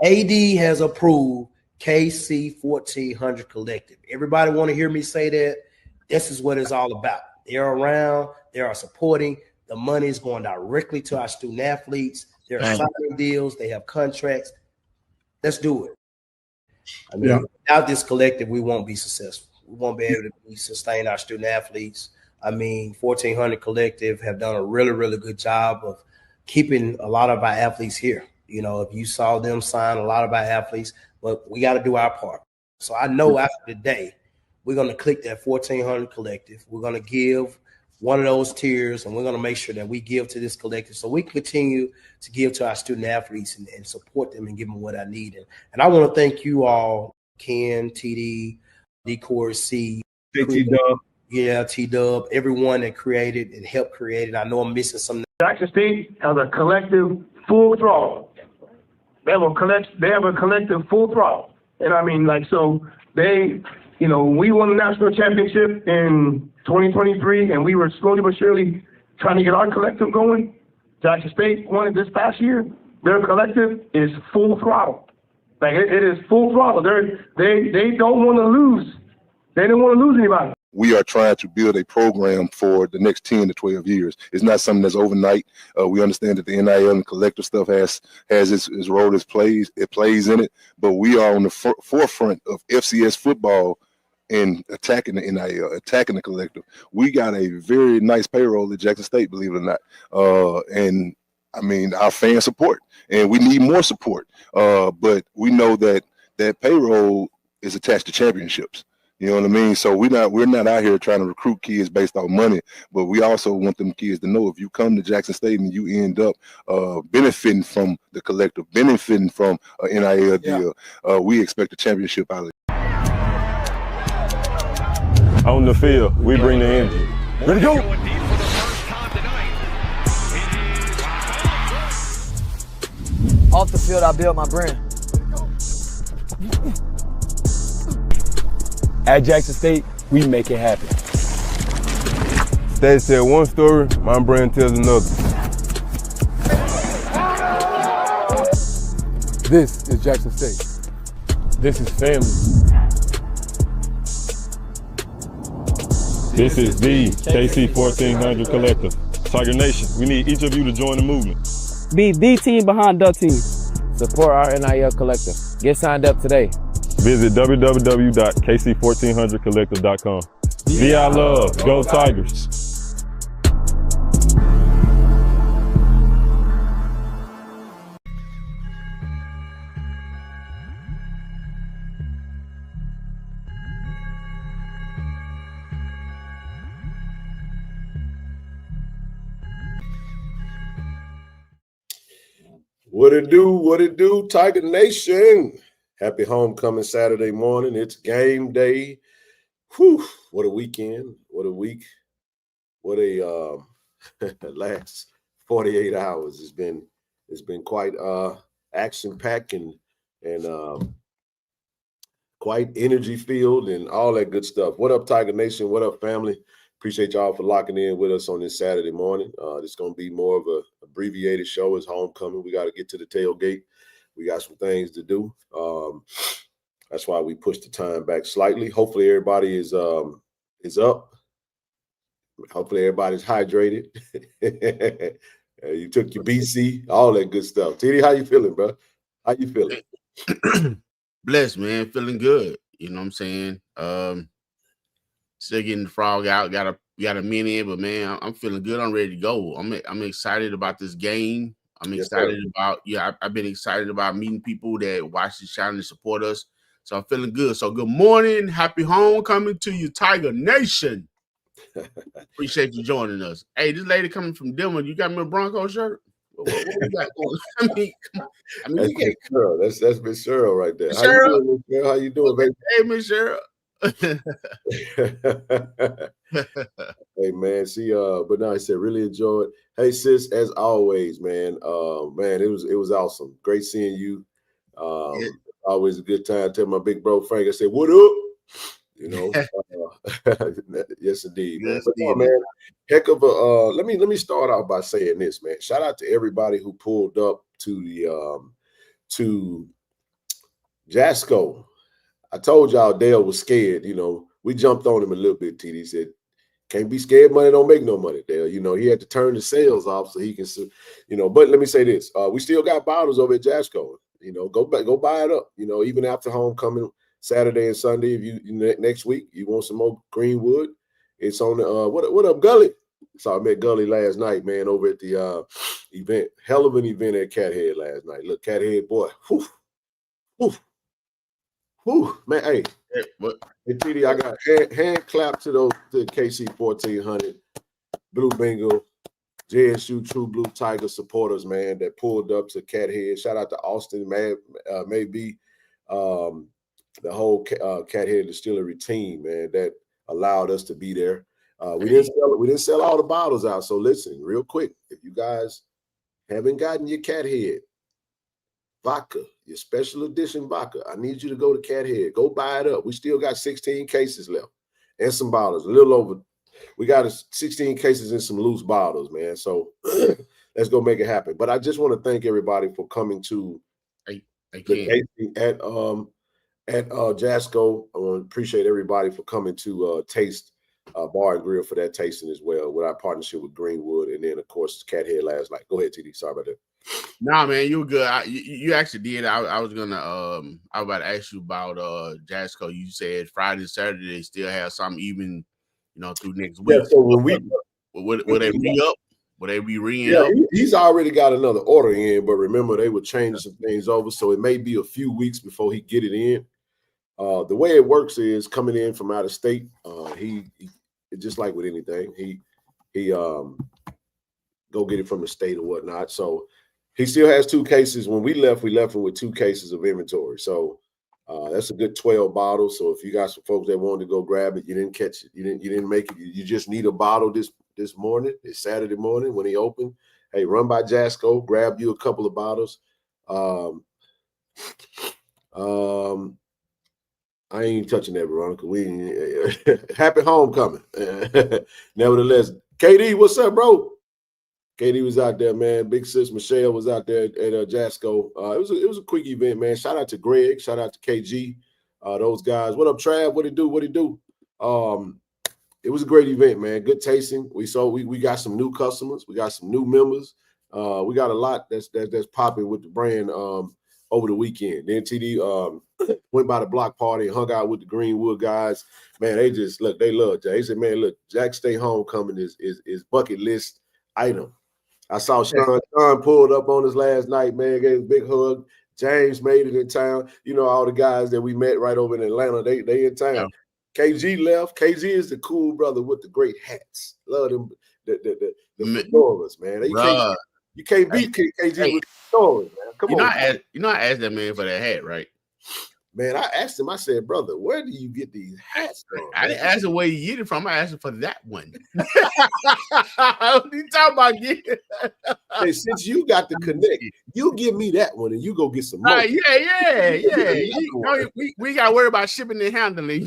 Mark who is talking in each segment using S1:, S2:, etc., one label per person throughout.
S1: AD has approved KC-1400 collective. Everybody want to hear me say that? This is what it's all about. They're around. They are supporting. The money is going directly to our student athletes. They're signing deals. They have contracts. Let's do it. I mean, without this collective, we won't be successful. We won't be able to sustain our student athletes. I mean, 1400 Collective have done a really, really good job of keeping a lot of our athletes here. You know, if you saw them sign a lot of our athletes, but we got to do our part. So I know after the day, we're going to click that 1400 Collective. We're going to give one of those tiers, and we're going to make sure that we give to this collective so we can continue to give to our student athletes and support them and give them what I need. And I want to thank you all, Ken, TD, D-Core, C, T-Dub. Yeah, T-Dub, everyone that created and helped create it. I know I'm missing some.
S2: Jackson State has a collective full throttle. They have a collective full throttle. And I mean, like, so they, you know, we won the national championship in 2023, and we were slowly but surely trying to get our collective going. Jackson State won it this past year. Their collective is full throttle. Like, it is full throttle. They don't want to lose. They don't want to lose anybody.
S3: We are trying to build a program for the next 10 to 12 years. It's not something that's overnight. We understand that the NIL and collective stuff has its role, it plays in it, but we are on the forefront of FCS football and attacking the NIL, attacking the collective. We got a very nice payroll at Jackson State, believe it or not. And I mean, our fan support, and we need more support. But we know that that payroll is attached to championships. You know what I mean? So we're not out here trying to recruit kids based on money, but we also want them kids to know if you come to Jackson State and you end up benefiting from the collective, benefiting from an NIL deal, we expect a championship out of it.
S4: On the field, we bring the energy. Ready to go!
S5: Off the field, I build my brand.
S4: At Jackson State, we make it happen. State said one story, my brand tells another. This is Jackson State. This is family. This is the KC-1400 Collective. Tiger Nation, we need each of you to join the movement.
S6: Be the team behind the team. Support our NIL Collective. Get signed up today.
S4: Visit www.KC1400collective.com. Be our love. Go Tigers.
S7: What it do, Tiger Nation? Happy homecoming Saturday morning. It's game day. Whew, what a weekend. What a week. What a last 48 hours. It's been quite action-packed and quite energy-filled and all that good stuff. What up, Tiger Nation? What up, family? Appreciate y'all for locking in with us on this Saturday morning. It's going to be more of a abbreviated show. It's homecoming. We got to get to the tailgate. We got some things to do. That's why we pushed the time back slightly. Hopefully everybody is up. Hopefully everybody's hydrated. You took your BC, all that good stuff. TD, how you feeling, bro? How you feeling?
S8: Blessed, man. Feeling good. You know what I'm saying? Still getting the frog out. Got a minute in, but man, I'm feeling good. I'm ready to go. I'm excited about this game. I'm excited about, I've been excited about meeting people that watch this channel and support us. So I'm feeling good. So good morning. Happy homecoming to you, Tiger Nation. Appreciate you joining us. Hey, this lady coming from Denver, you got me a Bronco shirt? What we got going? I mean,
S7: that's Miss Cheryl. That's Miss Cheryl right there.
S8: Cheryl?
S7: How you doing, baby?
S8: Hey, Miss Cheryl.
S7: Hey man, but no, I said really enjoyed. Hey sis, as always, man. Man, it was awesome. Great seeing you. Always a good time. Tell my big bro Frank, I said, what up? You know, yes indeed.
S8: Yes,
S7: but no, man, heck of a let me start out by saying this, man. Shout out to everybody who pulled up to the Jasco. I told y'all Dale was scared. We jumped on him a little bit. TD said, "Can't be scared. Money don't make no money." Dale, he had to turn the sales off so he can, But let me say this: we still got bottles over at Jasco. Go buy it up. Even after homecoming Saturday and Sunday, if you next week you want some more Greenwood, it's on the what up, Gully? So I met Gully last night, man, over at the event. Hell of an event at Cathead last night. Look, Cathead, boy, whew, man, hey, TD, I got hand clap to the KC-1400, Blue Bengal, JSU True Blue Tiger supporters, man, that pulled up to Cathead. Shout out to Austin, maybe the whole Cathead Distillery team, man, that allowed us to be there. We didn't sell all the bottles out. So listen, real quick, if you guys haven't gotten your Cathead vodka, your special edition vodka, I need you to go to Cathead. Go buy it up. We still got 16 cases left and some bottles, a little over. We got 16 cases and some loose bottles, man. So let's go make it happen. But I just want to thank everybody for coming to the tasting at Jasco. I want to appreciate everybody for coming to taste Bar and Grill for that tasting as well, with our partnership with Greenwood, and then of course Cathead last night. Go ahead, TD. Sorry about that.
S8: Nah, man, you were good. You actually did. I was about to ask you about Jasco. You said Friday, Saturday they still have some even, through next week.
S7: Yeah, so when
S8: will they re-up? Will they be re-up?
S7: He's already got another order in, but remember they were changing some things over, so it may be a few weeks before he get it in. The way it works is coming in from out of state. He just like with anything, he go get it from the state or whatnot. So he still has 2 cases. When we left him with 2 cases of inventory. So that's a good 12 bottles. So if you got some folks that wanted to go grab it, you didn't catch it, you didn't make it. You just need a bottle this morning. It's Saturday morning when he opened. Hey, run by Jasco, grab you a couple of bottles. I ain't touching that, Veronica. Happy homecoming. Nevertheless, KD, what's up, bro? KD was out there, man. Big sis Michelle was out there at Jasco. It was a quick event, man. Shout out to Greg. Shout out to KG. Those guys. What up, Trav? What it do? It was a great event, man. Good tasting. We got some new customers. We got some new members. We got a lot that's popping with the brand over the weekend. Then TD went by the block party and hung out with the Greenwood guys. Man, they just look. They love Jack. They said, man, look, Jack State homecoming is bucket list item. I saw Sean pulled up on us last night, man, gave a big hug. James made it in town. All the guys that we met right over in Atlanta, they in town. Yeah. KG left. KG is the cool brother with the great hats. Love them, the fedoras, man. You can't beat KG with the fedoras, man. Come on.
S8: I asked that man for that hat, right?
S7: Man, I asked him, I said, brother, where do you get these hats from?
S8: I didn't ask him where you get it from. I asked him for that one. What you talking about?
S7: Hey, since you got the connect, you give me that one and you go get some more.
S8: Yeah. We got to worry about shipping and handling.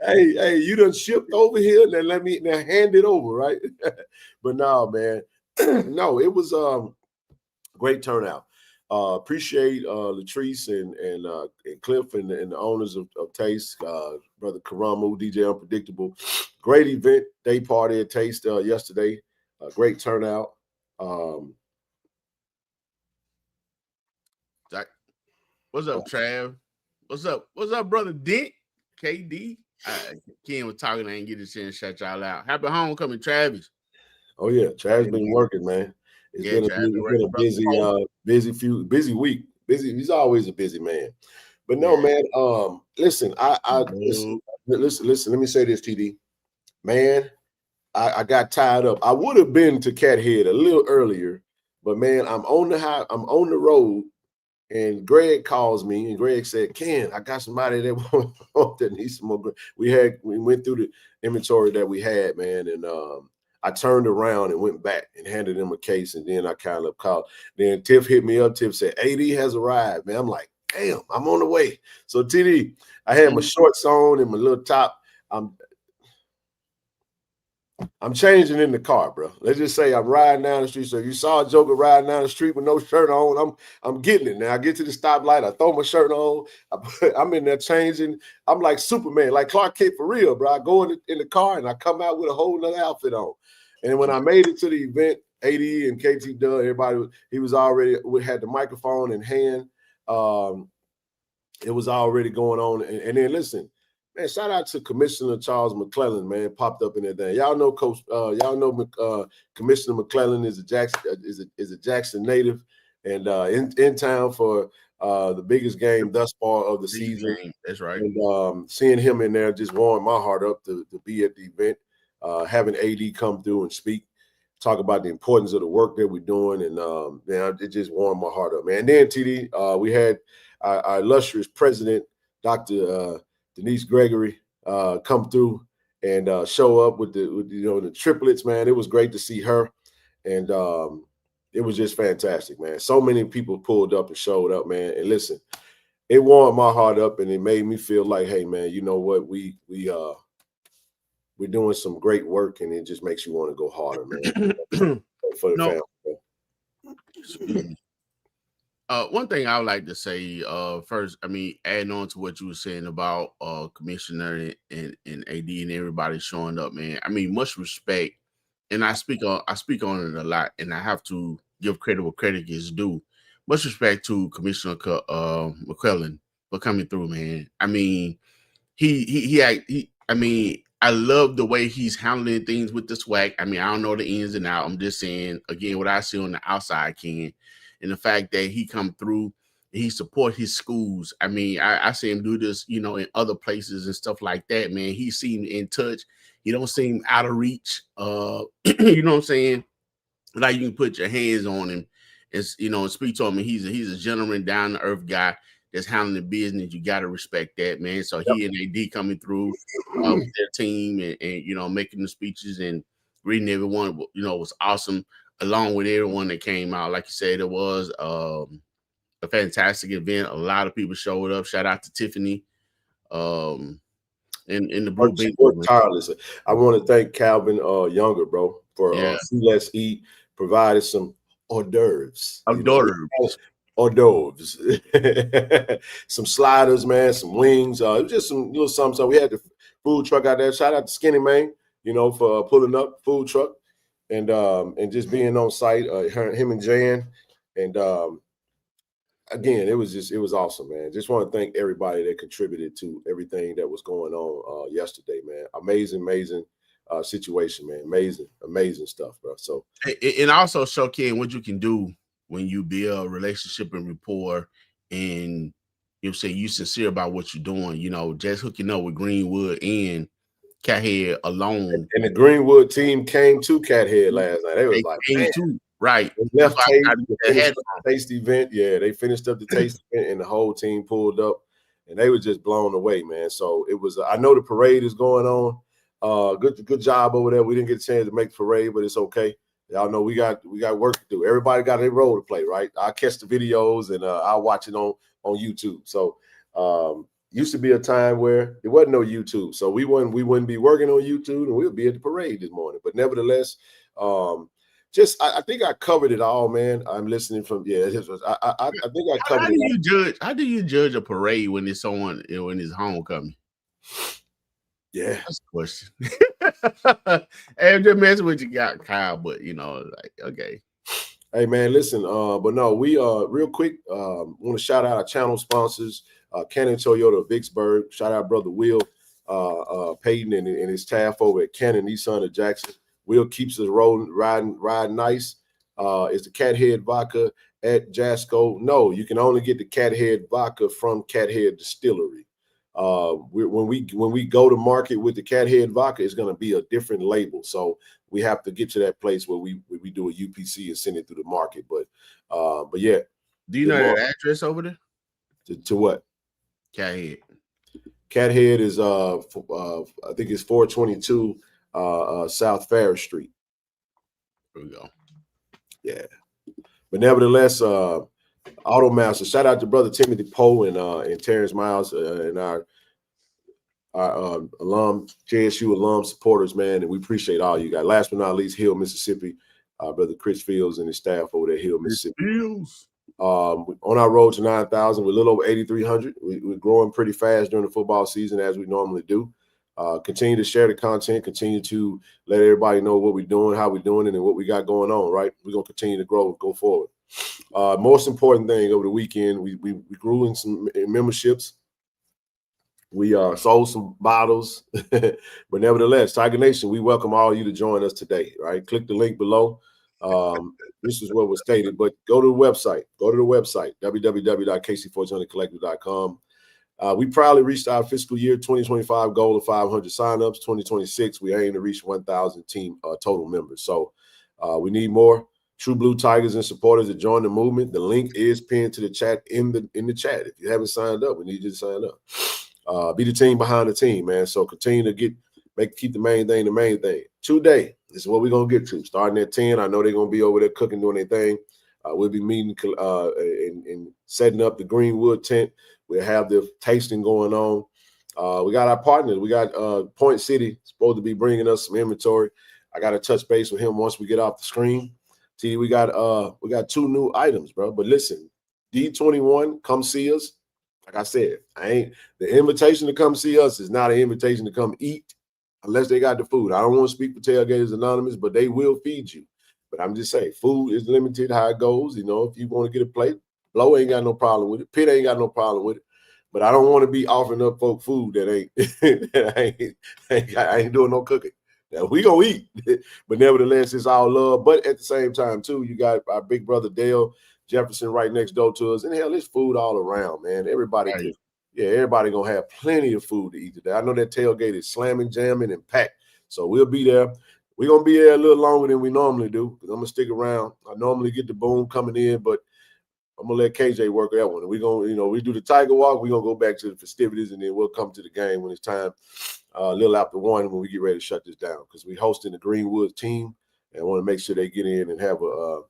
S7: Hey, you done shipped over here. Now let me hand it over, right? But no, man. No, it was great turnout. Appreciate Latrice and Cliff and the owners of Taste, Brother Karamu, DJ Unpredictable. Great event, day party at Taste yesterday. Great turnout.
S8: What's up, Trav? What's up, Brother Dent? KD? Ken was talking, I ain't get this in and shut y'all out. Happy homecoming, Travis.
S7: Oh, yeah. Travis been working, man. It's been a busy week. He's always a busy man. But no, man. Listen, listen. Let me say this, TD. Man, I got tied up. I would have been to Cathead a little earlier, but man, I'm on the road, and Greg calls me, and Greg said, "Ken, I got somebody that needs some more." We went through the inventory that we had, man, and I turned around and went back and handed him a case, and then I kind of called. Then Tiff hit me up. Tiff said, AD has arrived, man. I'm like, damn, I'm on the way. So TD, I had my shorts on and my little top. I'm changing in the car, bro. Let's just say I'm riding down the street. So if you saw a Joker riding down the street with no shirt on, I'm getting it. Now I get to the stoplight, I throw my shirt on, I'm in there changing. I'm like Superman, like Clark Kent for real, bro. I go in the car and I come out with a whole nother outfit on. And when I made it to the event, AD and KT Dub, everybody, he was already, we had the microphone in hand. It was already going on. And then listen, man, shout out to Commissioner Charles McClellan, man, popped up in that thing. Y'all know Commissioner McClellan is a Jackson native and in town for the biggest game thus far of the season.
S8: That's right.
S7: And seeing him in there just warmed my heart up to be at the event. Having AD come through and speak, talk about the importance of the work that we're doing, and man, it just warmed my heart up, man. And then TD, we had our illustrious president, Dr. Denise Gregory, come through and show up with the triplets, man. It was great to see her, and it was just fantastic, man. So many people pulled up and showed up, man. And listen, it warmed my heart up, and it made me feel like, hey, man, you know what, we're doing some great work, and it just makes you want to go harder, man. For the family.
S8: One thing I would like to say first, I mean, adding on to what you were saying about Commissioner and AD and everybody showing up, man. I mean, much respect, and I speak on it a lot, and I have to give credit where credit is due. Much respect to Commissioner McClellan for coming through, man. I mean, I love the way he's handling things with the SWAC. I mean, I don't know the ins and outs. I'm just saying, again, what I see on the outside, Ken, and the fact that he come through, he support his schools. I mean, I see him do this, in other places and stuff like that, man. He seemed in touch. He don't seem out of reach. You know what I'm saying? Like you can put your hands on him and, speak to him. And he's a gentleman, down to earth guy that's handling the business. You got to respect that, man. So he and AD coming through with their team and making the speeches and greeting everyone, was awesome, along with everyone that came out. Like you said, it was a fantastic event. A lot of people showed up. Shout out to Tiffany in the blue big
S7: tireless. I want to thank Calvin Younger, bro, for Let's Eat, provided some hors d'oeuvres. Hors d'oeuvres, some sliders, man, some wings. It was just some little something. So we had the food truck out there. Shout out to Skinny Man, for pulling up food truck and just being on site. Him and Jan, and again, it was awesome, man. Just want to thank everybody that contributed to everything that was going on yesterday, man. Amazing situation, man. Amazing stuff, bro. So
S8: and also show Ken what you can do when you build a relationship and rapport, and you sincere about what you're doing, just hooking up with Greenwood and Cathead alone.
S7: And the Greenwood team came to Cathead last night. They was like,
S8: right.
S7: They left taste event. Yeah, they finished up the taste event, and the whole team pulled up, and they were just blown away, man. So it was. I know the parade is going on. Good job over there. We didn't get a chance to make the parade, but it's okay. Y'all know we got work to do. Everybody got their role to play, right? I'll catch the videos and I'll watch it on YouTube. So used to be a time where there wasn't no YouTube, so we wouldn't be working on YouTube, and we'll be at the parade this morning. But nevertheless, I think I covered it all, man. I'm listening from I think I covered it.
S8: How do you judge a parade when it's someone when it's homecoming?
S7: Yeah,
S8: that's the question. Hey, I'm just messing with you, Kyle, but okay.
S7: Hey man, listen, but no, we real quick want to shout out our channel sponsors, Cannon Toyota of Vicksburg. Shout out brother Will Payton and his staff over at Cannon Nissan of Jackson. Will keeps us rolling, riding nice. It's the Cathead vodka at Jasco. No, you can only get the Cathead vodka from Cathead Distillery. When we go to market with the Cathead vodka, it's going to be a different label. So we have to get to that place where we do a UPC and send it through the market. But yeah.
S8: Do you know that address over there?
S7: To what?
S8: Cathead.
S7: Cathead is I think it's 422 South Ferris Street.
S8: There we go.
S7: Yeah. But nevertheless, Automaster, shout out to brother Timothy Poe and Terrence Miles and our our alum, JSU alum supporters, man, and we appreciate all you guys. Last but not least, Hill, Mississippi, brother Chris Fields and his staff over there, Hill, Mississippi. On our road to 9,000, we're a little over 8,300. We're growing pretty fast during the football season, as we normally do. Continue to share the content, continue to let everybody know what we're doing, how we're doing it, and what we got going on, right? We're going to continue to grow, go forward. Most important thing over the weekend, we grew in some memberships. We sold some bottles, but nevertheless, Tiger Nation, we welcome all of you to join us today, right? Click the link below. This is what was stated, but go to the website, www.KC-1400collective.com. We proudly reached our fiscal year 2025 goal of 500 signups. 2026, we aim to reach 1,000 team total members. So we need more True Blue Tigers and supporters to join the movement. The link is pinned to the chat in the chat. If you haven't signed up, we need you to sign up. Be the team behind the team, man. So continue to keep the main thing the main thing. Today, this is what we're gonna get to. Starting at 10, I know they're gonna be over there cooking, doing their thing. We'll be meeting and setting up the Greenwood tent. We'll have the tasting going on. We got our partners. We got Point City supposed to be bringing us some inventory. I got to touch base with him once we get off the screen. See, we got 2 new items, bro. But listen, D21, come see us. Like I said, the invitation to come see us is not an invitation to come eat unless they got the food. I don't want to speak for Tailgaters Anonymous, but they will feed you. But I'm just saying, food is limited how it goes. You know, if you want to get a plate, Blow ain't got no problem with it. Pitt ain't got no problem with it. But I don't want to be offering up folk food that I ain't doing no cooking. Now, we gonna eat, but nevertheless, it's all love. But at the same time, too, you got our big brother Dale Jefferson right next door to us. And hell, there's food all around, man. Everybody gonna have plenty of food to eat today. I know that tailgate is slamming, jamming, and packed. So we'll be there. We're gonna be there a little longer than we normally do, because I'm gonna stick around. I normally get the boom coming in, but I'm gonna let KJ work that one. We're gonna, we do the Tiger Walk, we're gonna go back to the festivities, and then we'll come to the game when it's time, a little after 1 when we get ready to shut this down, because we're hosting the Greenwood team and want to make sure they get in and have a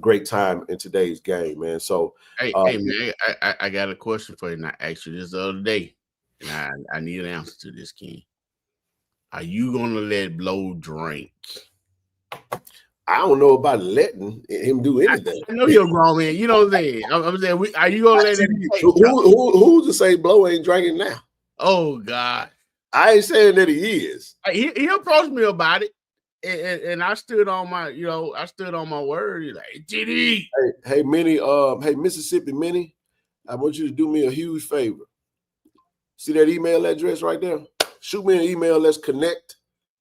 S7: great time in today's game, man. So
S8: hey man, I got a question for you. And I asked you this the other day, and I need an answer to this, King. Are you gonna let Blow drink?
S7: I don't know about letting him do anything.
S8: I know you're a grown man. You know what I'm saying? I'm saying, are you gonna let him?
S7: Who's to say Blow ain't drinking now?
S8: Oh God,
S7: I ain't saying that he is.
S8: He approached me about it, and I stood on my, I stood on my word. He's like, GD.
S7: Hey, Minnie, hey, Mississippi Minnie, I want you to do me a huge favor. See that email address right there? Shoot me an email. Let's connect,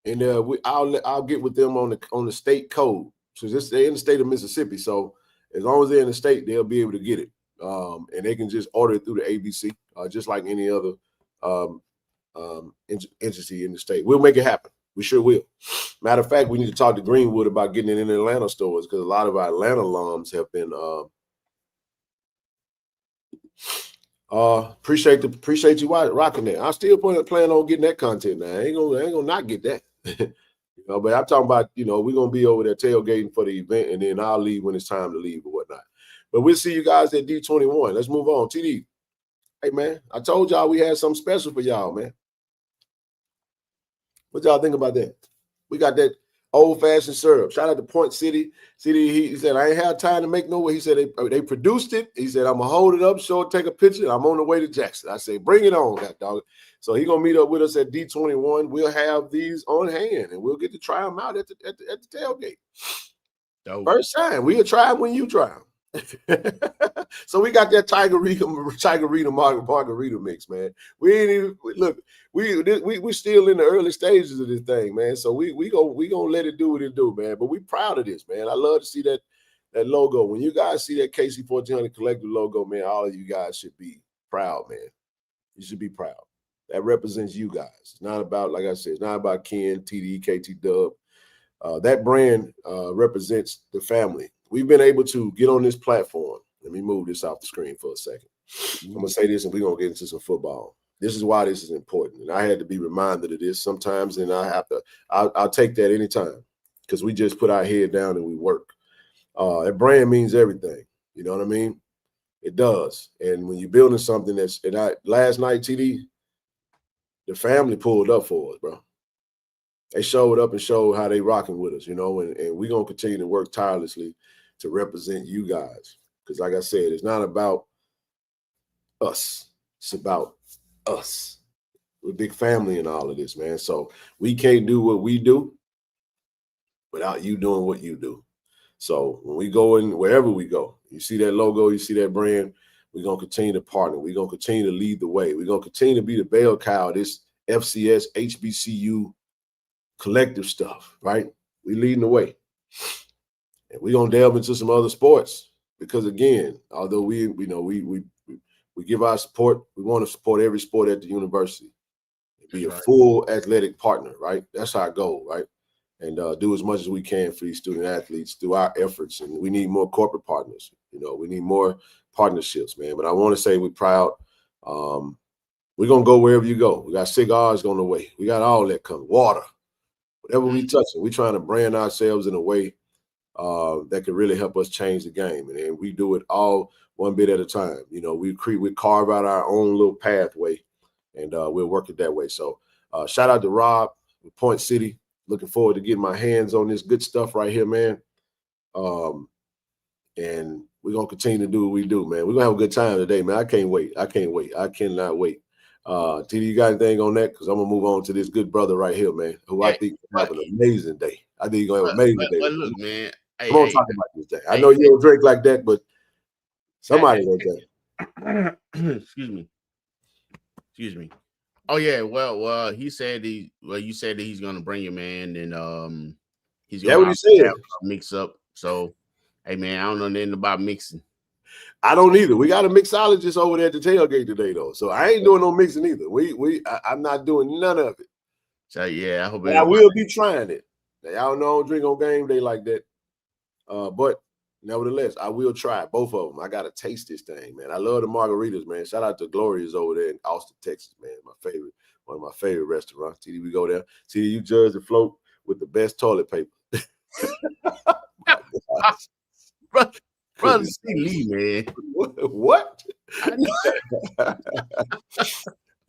S7: and I'll get with them on the state code. So they're in the state of Mississippi. So as long as they're in the state, they'll be able to get it, and they can just order it through the ABC, just like any other entity in the state. We'll make it happen. We sure will. Matter of fact, we need to talk to Greenwood about getting it in Atlanta stores, because a lot of our Atlanta alums have been appreciate you rocking that. I still plan on getting that content now. I ain't gonna not get that. But I'm talking about, we're gonna be over there tailgating for the event, and then I'll leave when it's time to leave or whatnot. But we'll see you guys at D21. Let's move on. TD. Hey man, I told y'all we had something special for y'all, man. What y'all think about that? We got that old-fashioned syrup. Shout out to Point City. He said, I ain't had time to make no way. He said they produced it. He said, I'm going to hold it up, show it, take a picture. I'm on the way to Jackson. I say, bring it on, that dog. So he's going to meet up with us at D21. We'll have these on hand, and we'll get to try them out at the tailgate. Dope. First time. We'll try them when you try them. So we got that Tigerita margarita mix, man. We ain't even look. We still in the early stages of this thing, man. So we gonna let it do what it do, man. But we proud of this, man. I love to see that logo. When you guys see that KC-1400 Collective logo, man, all of you guys should be proud, man. You should be proud. That represents you guys. It's not about, like I said, it's not about Ken, TD, KT Dub. That brand represents the family. We've been able to get on this platform. Let me move this off the screen for a second. I'm going to say this, and we're going to get into some football. This is why this is important. And I had to be reminded of this sometimes, and I'll take that anytime, because we just put our head down and we work. That brand means everything. You know what I mean? It does. And when you're building something last night, TD, the family pulled up for us, bro. They showed up and showed how they rocking with us, you know, and we're going to continue to work tirelessly to represent you guys. Because like I said, it's not about us. It's about us. We're a big family in all of this, man. So we can't do what we do without you doing what you do. So when we go in, wherever we go, you see that logo, you see that brand, we're going to continue to partner. We're going to continue to lead the way. We're going to continue to be the bell cow, this FCS, HBCU collective stuff, right? We leading the way. And we're going to delve into some other sports because, again, although we give our support, we want to support every sport at the university. Be a full athletic partner, right? That's our goal, right? And do as much as we can for these student athletes through our efforts. And we need more corporate partners. You know, we need more partnerships, man. But I want to say we're proud. We're going to go wherever you go. We got cigars on the way. We got all that coming. Water. Whatever we touch it, we're trying to brand ourselves in a way that can really help us change the game. And we do it all one bit at a time. You know, we carve out our own little pathway, and we'll work it that way. So shout out to Rob with Point City. Looking forward to getting my hands on this good stuff right here, man. And we're going to continue to do what we do, man. We're going to have a good time today, man. I can't wait. I cannot wait. TD, you got anything on that? Because I'm going to move on to this good brother right here, man, who I think will have an amazing day. I think he's going to have an amazing day.
S8: But look, man.
S7: I'm going to talk about this day. I know you don't drink like that, but somebody like that.
S8: Excuse me. Oh yeah, well, you said that he's gonna bring you, man, and he's gonna
S7: what he said.
S8: Mix up. So, hey, man, I don't know nothing about mixing.
S7: I don't either. We got a mixologist over there at the tailgate today, though. So I ain't doing no mixing either. I'm not doing none of it.
S8: So yeah, I hope.
S7: I will be trying it. Now, y'all know I don't drink on game day like that, but nevertheless, I will try both of them. I gotta taste this thing, man. I love the margaritas, man. Shout out to Gloria's over there in Austin, Texas, man. One of my favorite restaurants. TD, we go there. TD, you judge the float with the best toilet paper.
S8: Brother C. Lee, man.
S7: What?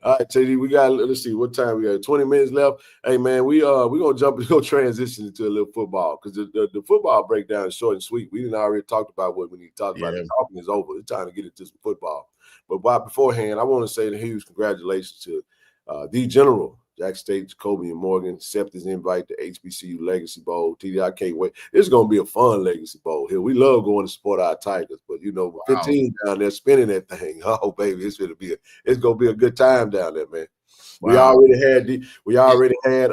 S7: All right, TD, we got, let's see, what time we got? 20 minutes left. Hey, man, we're going to transition into a little football because the football breakdown is short and sweet. We didn't already talked about what we need to talk about. The talking is over. It's time to get into some football. But beforehand, I want to say a huge congratulations to the General, Jack State, Jacoby and Morgan, accept his invite to HBCU Legacy Bowl. TD, I can't wait. It's going to be a fun Legacy Bowl here. We love going to support our Tigers, but, 15 down there spinning that thing. Oh, baby, it's going to be a good time down there, man. Wow. We already had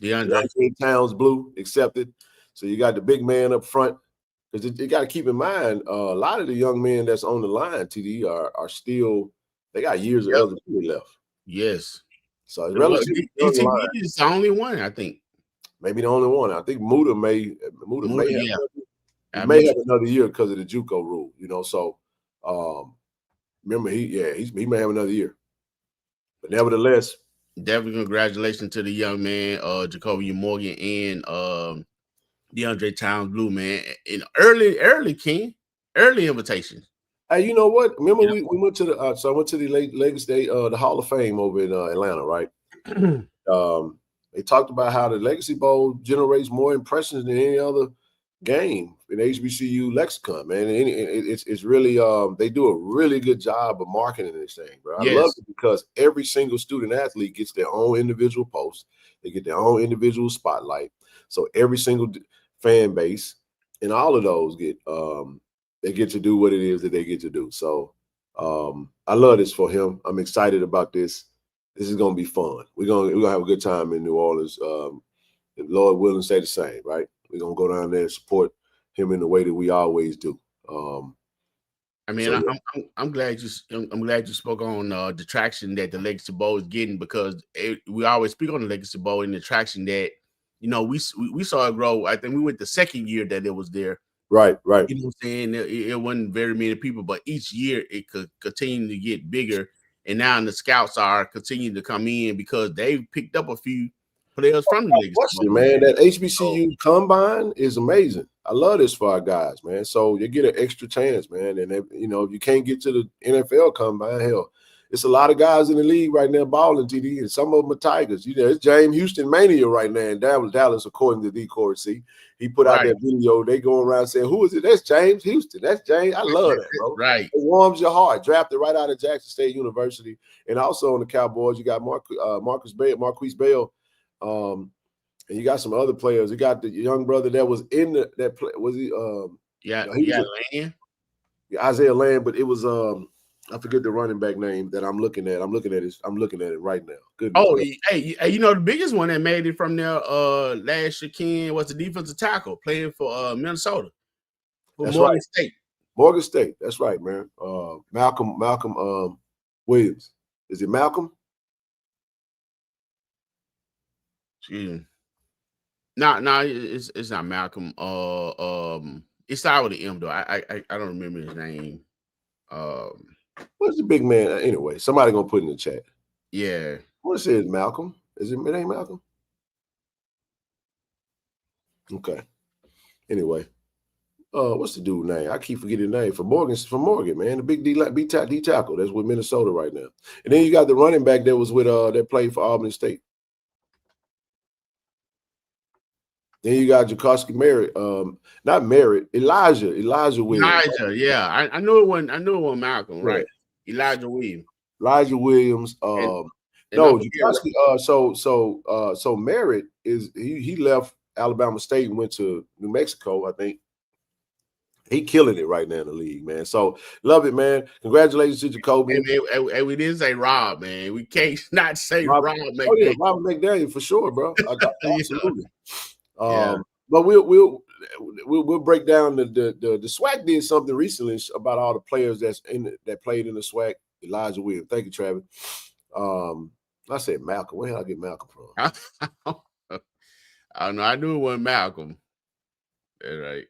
S7: DeAndre Towns Blue accepted. So you got the big man up front. Because you got to keep in mind, a lot of the young men that's on the line, TD, are still, they got years of eligibility left.
S8: Yes.
S7: So it's relatively
S8: DTB is the only one, I think.
S7: Maybe the only one. I think Muda may have another year because of the JUCO rule, So remember, he may have another year. But nevertheless,
S8: definitely congratulations to the young man, Jacoby Morgan and DeAndre Towns Blue, man. In early invitation.
S7: Hey, you know what? Remember we went to the I went to the Legacy the Hall of Fame over in Atlanta, right? They talked about how the Legacy Bowl generates more impressions than any other game in HBCU lexicon, man. And it's really they do a really good job of marketing this thing, bro. I love it because every single student athlete gets their own individual post. They get their own individual spotlight. So every single fan base and all of those get they get to do what it is that they get to do. So I love this for him. I'm excited about this. This is gonna be fun. We're gonna have a good time in New Orleans. If Lord willing, say the same, right? We're gonna go down there and support him in the way that we always do.
S8: I'm glad you spoke on the traction that the Legacy Bowl is getting because we always speak on the Legacy Bowl and the traction that we saw it grow. I think we went the second year that it was there.
S7: Right.
S8: You know what I'm saying? It wasn't very many people, but each year it could continue to get bigger. And now the scouts are continuing to come in because they've picked up a few players from the league.
S7: Man, that HBCU combine is amazing. I love this for our guys, man. So you get an extra chance, man. And if you can't get to the NFL combine, hell, it's a lot of guys in the league right now balling, TD, and some of them are Tigers. You know, it's James Houston mania right now in Dallas, according to D. Corey C. He put out that video. They going around saying, "Who is it? That's James Houston. That's James." I love that, bro.
S8: Right.
S7: It warms your heart. Drafted right out of Jackson State University, and also on the Cowboys, you got Marquise Bell, and you got some other players. You got the young brother that was in that play. Was he?
S8: Land.
S7: Isaiah Land, but it was I forget the running back name that I'm looking at. I'm looking at it right now. Good.
S8: Oh, hey, you know the biggest one that made it from there last year, Ken, was the defensive tackle playing for Minnesota.
S7: That's
S8: Morgan
S7: right.
S8: State.
S7: Morgan State. That's right, man. Malcolm Williams. Is it Malcolm?
S8: Excuse me. No, it's not Malcolm. It started with an M though. I don't remember his name.
S7: What's the big man? Anyway, somebody gonna put in the chat.
S8: Yeah.
S7: What is it? Malcolm? It ain't Malcolm? Okay. Anyway. What's the dude name? I keep forgetting the name. For Morgan, man. The big D tackle. That's with Minnesota right now. And then you got the running back that was with that played for Albany State. Then you got Jacoski Merritt, not Merritt, Elijah Williams.
S8: Elijah, yeah. I knew it wasn't Malcolm, right? Elijah Williams.
S7: No, Jacoski, so Merritt is he left Alabama State and went to New Mexico, I think. He killing it right now in the league, man. So love it, man. Congratulations to Jacoby.
S8: And we didn't say Rob, man. We can't not say Rob McDaniel.
S7: Oh yeah, Rob McDaniel for sure, bro. Absolutely. But we'll break down the SWAC did something recently about all the players that played in the SWAC. Elijah Williams. Thank you, Travis. I said Malcolm. Where did I get Malcolm from?
S8: I don't know. I knew it wasn't Malcolm. That's right.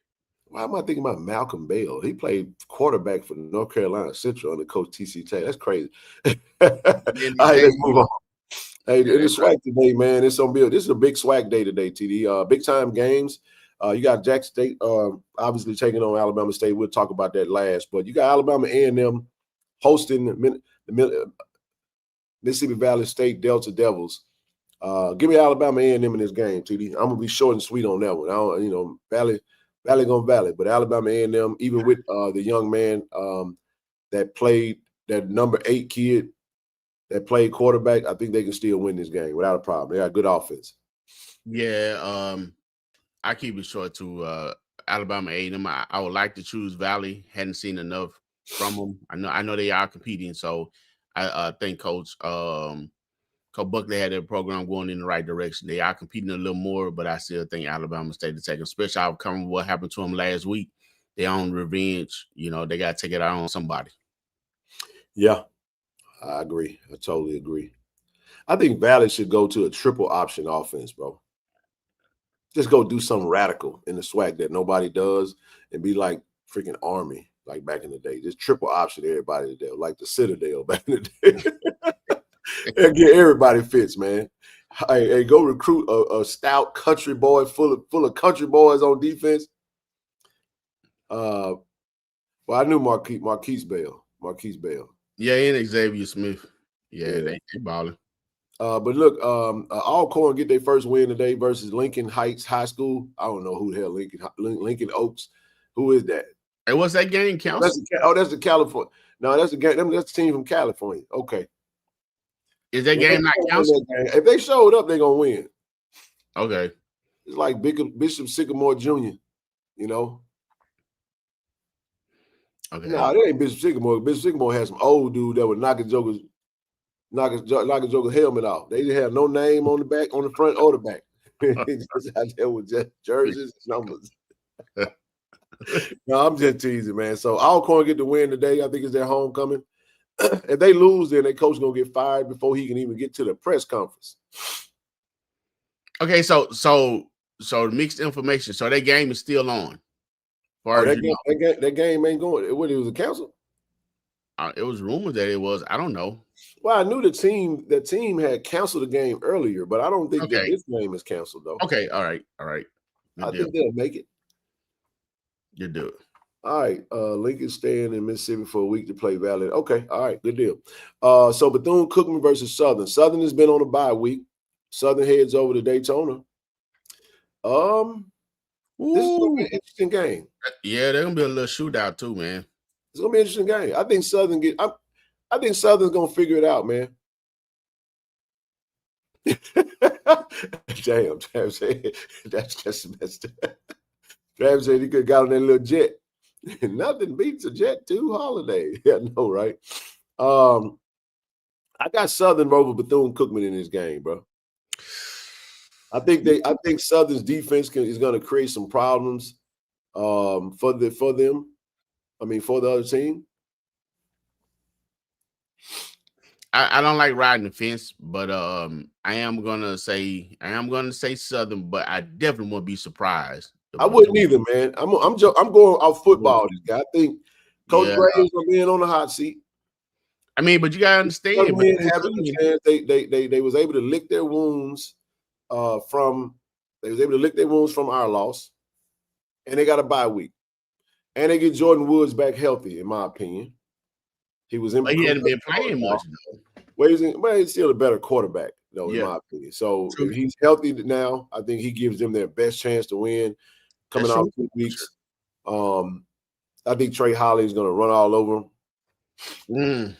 S7: Why am I thinking about Malcolm Bell? He played quarterback for North Carolina Central under Coach T.C. Taylor. That's crazy. All right, let's move on. Hey, in the SWAC today, man, this is a big SWAC day today, TD. Big time games. You got Jackson State obviously taking on Alabama State. We'll talk about that last. But you got Alabama A&M hosting the Mississippi Valley State Delta Devils. Give me Alabama A&M in this game, TD. I'm gonna be short and sweet on that one. I don't, Valley gonna Valley, but Alabama A&M, even with the young man that played, that number 8 kid that played quarterback, I think they can still win this game without a problem. They got good offense.
S8: Yeah, I keep it short to Alabama A&M. I would like to choose Valley. Hadn't seen enough from them. I know they are competing, so I think Coach Buckley had their program going in the right direction. They are competing a little more, but I still think Alabama State to take them, especially outcome what happened to them last week. They own revenge. You know, they got to take it out on somebody.
S7: Yeah, I agree. I totally agree. I think Valley should go to a triple option offense, bro. Just go do something radical in the SWAC that nobody does and be like freaking Army, like back in the day. Just triple option everybody today, like the Citadel back in the day. And get everybody fits, man. Hey, go recruit a stout country boy full of country boys on defense. Well, I knew Marquise Bell.
S8: Yeah, and Xavier Smith. Yeah. They balling.
S7: But look, Alcorn get their first win today versus Lincoln Heights High School. I don't know who the hell Lincoln Oaks. Who is that?
S8: Hey, what's that game, Council?
S7: That's the California. No, that's the game. That's the team from California. Okay.
S8: Is that game not Council?
S7: If they showed up, they're gonna win.
S8: Okay.
S7: It's like Bishop Sycamore Jr., you know.
S8: Okay.
S7: No, that ain't Bishop Sycamore. Bishop Sycamore had some old dude that would knock a Joker's helmet off. They didn't have no name on the back, on the front or the back. Just out there with just jerseys and numbers. No, I'm just teasing, man. So Alcorn get the win today. I think it's their homecoming. If they lose, then their coach gonna get fired before he can even get to the press conference.
S8: Okay, so the mixed information. So that game is still on.
S7: That game ain't going. What, it was a cancel?
S8: It was rumored that it was. I don't know.
S7: Well, I knew the team had canceled the game earlier, but I don't think that this game is canceled though.
S8: Okay, all right.
S7: I think they'll make it.
S8: You do it.
S7: All right. Lincoln staying in Mississippi for a week to play Valley. Okay. All right. Good deal. So Bethune-Cookman versus Southern. Southern has been on a bye week. Southern heads over to Daytona. This is gonna be an interesting game.
S8: Yeah, they're gonna be a little shootout too, man.
S7: It's gonna be an interesting game. I think Southern's gonna figure it out, man. Damn, Travis said that's just messed up. Travis said he could have got on that little jet. Nothing beats a Jet 2 holiday. Yeah, no, right? I got Southern over Bethune-Cookman in this game, bro. I think Southern's defense is going to create some problems for them. I mean, for the other team.
S8: I don't like riding the fence, but I am gonna say Southern, but I definitely won't be surprised.
S7: I wouldn't either, man. I'm going off football. This guy. I think Coach Graves will be on the hot seat.
S8: I mean, but you gotta understand,
S7: having a chance, they was able to lick their wounds from our loss, and they got a bye week, and they get Jordan Woods back healthy, in my opinion. He hadn't been playing much though. Well, he's still a better quarterback, though, in my opinion. So if he's healthy now, I think he gives them their best chance to win. Coming out 2 weeks, I think Trey Holly is going to run all over him.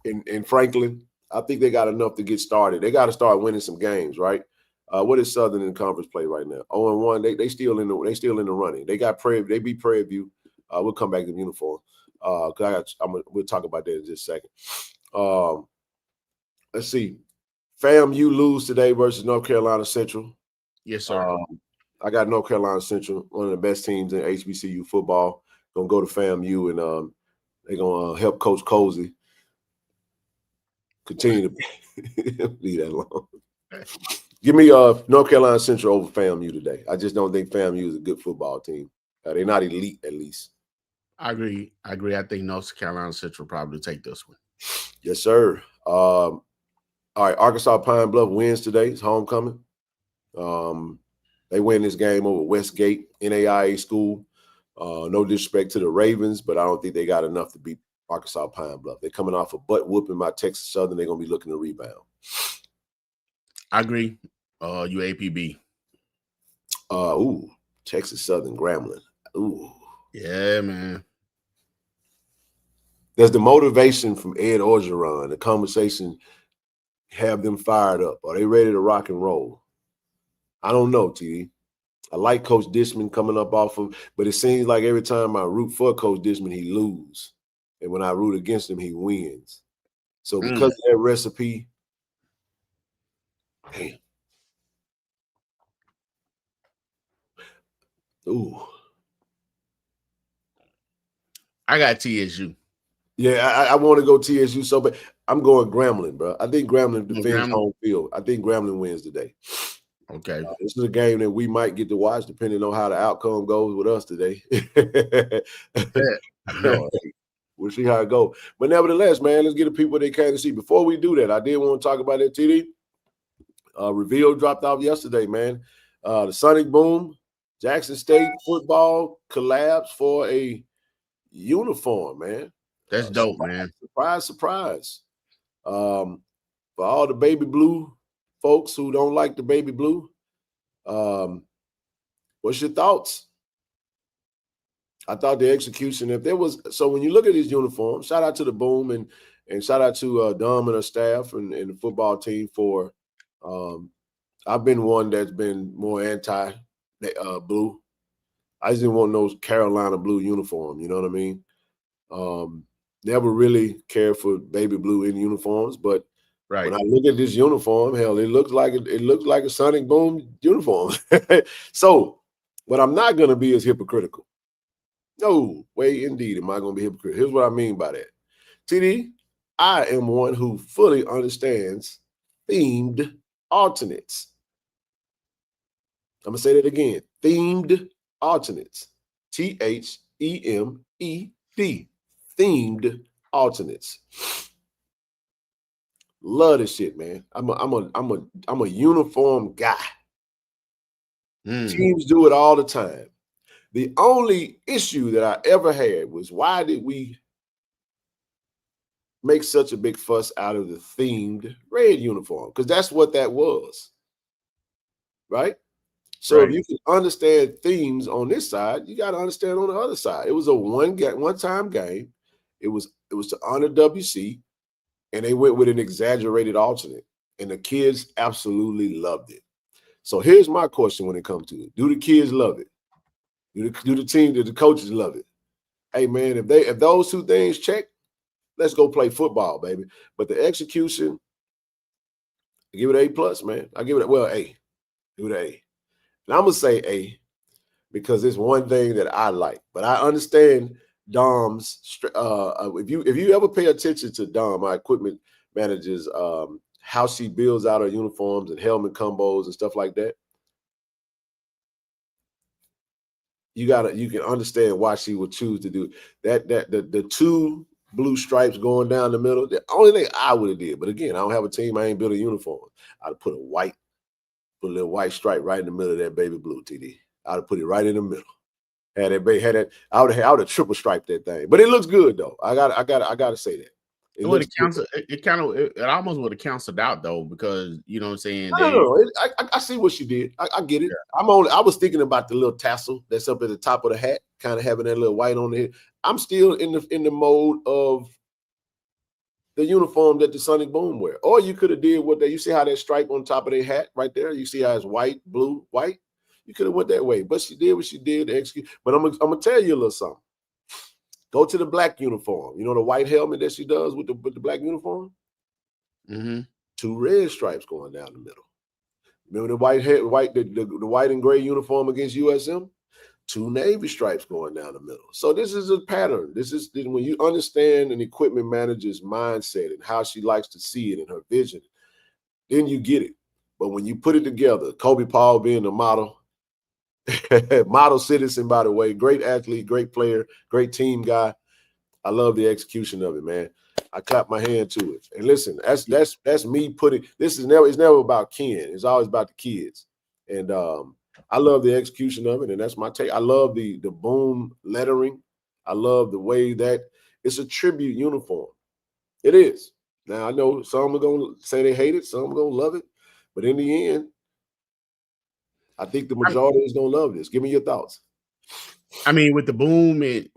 S7: In Franklin, I think they got enough to get started. They got to start winning some games, right? What is Southern in conference play right now? 0-1. They still in the running. They beat Prairie View. We'll come back to the uniform. We'll talk about that in just a second. Let's see. FAMU lose today versus North Carolina Central.
S8: Yes, sir.
S7: I got North Carolina Central, one of the best teams in HBCU football. Gonna go to FAMU and they're gonna help Coach Cozy continue to leave that alone. Give me North Carolina Central over FAMU today. I just don't think FAMU is a good football team. They're not elite, at least.
S8: I agree. I think North Carolina Central probably take this one.
S7: Yes, sir. All right, Arkansas Pine Bluff wins today. It's homecoming. They win this game over Westgate, NAIA school. No disrespect to the Ravens, but I don't think they got enough to beat Arkansas Pine Bluff. They're coming off a butt whooping by Texas Southern. They're going to be looking to rebound.
S8: I agree. UAPB.
S7: Texas Southern Grambling. Ooh.
S8: Yeah, man.
S7: There's the motivation from Ed Orgeron. The conversation have them fired up. Are they ready to rock and roll? I don't know, TD. I like Coach Dishman coming up off of, but it seems like every time I root for Coach Dishman, he loses. And when I root against him, he wins. So because of that recipe, damn. Ooh.
S8: I got TSU.
S7: Yeah, I want to go TSU so bad. I'm going Grambling, bro. I think Grambling defends home field. I think Grambling wins today.
S8: Okay.
S7: This is a game that we might get to watch depending on how the outcome goes with us today. We'll see how it goes. But nevertheless, man, let's get the people they came to see. Before we do that, I did want to talk about that, TD. Reveal dropped off yesterday, man. The Sonic Boom, Jackson State football collabs for a uniform, man.
S8: That's dope, man.
S7: Surprise, surprise. For all the baby blue folks who don't like the baby blue, what's your thoughts? I thought the execution, when you look at his uniform, shout out to the Boom and shout out to Dom and her staff and the football team for, I've been one that's been more anti-blue. I just didn't want no Carolina blue uniform, you know what I mean? Never really cared for baby blue in uniforms, but when I look at this uniform, hell, it looks like a Sonic Boom uniform. So, what I'm not going to be is hypocritical. No way, indeed, am I going to be hypocritical. Here's what I mean by that. TD, I am one who fully understands themed alternates. I'm going to say that again. Themed alternates. THEMED. Themed alternates. Love this shit, man. I'm a uniform guy. Teams do it all the time. The only issue that I ever had was, why did we make such a big fuss out of the themed red uniform? Because that's what that was, right? So if you can understand themes on this side, you got to understand on the other side. It was a one-time game. It was to honor WC, and they went with an exaggerated alternate, and the kids absolutely loved it. So here's my question when it comes to it: do the kids love it? Do the team, do the coaches love it? Hey man, if those two things check, let's go play football, baby. But the execution, I give it A+, man. I give it A. Give it an A. And I'm gonna say A because it's one thing that I like. But I understand Dom's. If you ever pay attention to Dom, my equipment manager's, how she builds out her uniforms and helmet combos and stuff like that, you can understand why she would choose to do that. The two blue stripes going down the middle, the only thing I would have did. But again, I don't have a team. I ain't built a uniform. I'd have put a little white stripe right in the middle of that baby blue, TD. I'd have put it right in the middle. I would have triple striped that thing. But it looks good though. I gotta say that.
S8: It almost would have canceled out though, because you know what I'm saying.
S7: No. I see what she did. I get it. Yeah. I was thinking about the little tassel that's up at the top of the hat, kind of having that little white on it. I'm still in the mode of the uniform that the Sonic Boom wear. Or you could have did you see how that stripe on top of their hat right there? You see how it's white, blue, white? You could have went that way. But she did what she did to execute. But I'm gonna tell you a little something. Go to the black uniform. You know the white helmet that she does with the black uniform?
S8: Mm-hmm.
S7: Two red stripes going down the middle. Remember the white and gray uniform against USM? Two navy stripes going down the middle. So this is a pattern. This is when you understand an equipment manager's mindset and how she likes to see it and her vision, then you get it. But when you put it together, Kobe Paul being the model citizen, by the way, great athlete, great player, great team guy. I love the execution of it, man. I clap my hand to it. And listen, that's me putting it's never about Ken. It's always about the kids. And I love the execution of it, and that's my take. I love the boom lettering. I love the way that it's a tribute uniform. It is. Now I know some are gonna say they hate it, some are gonna love it, but in the end, I think the majority is gonna love this. Give me your thoughts.
S8: I mean, with the boom and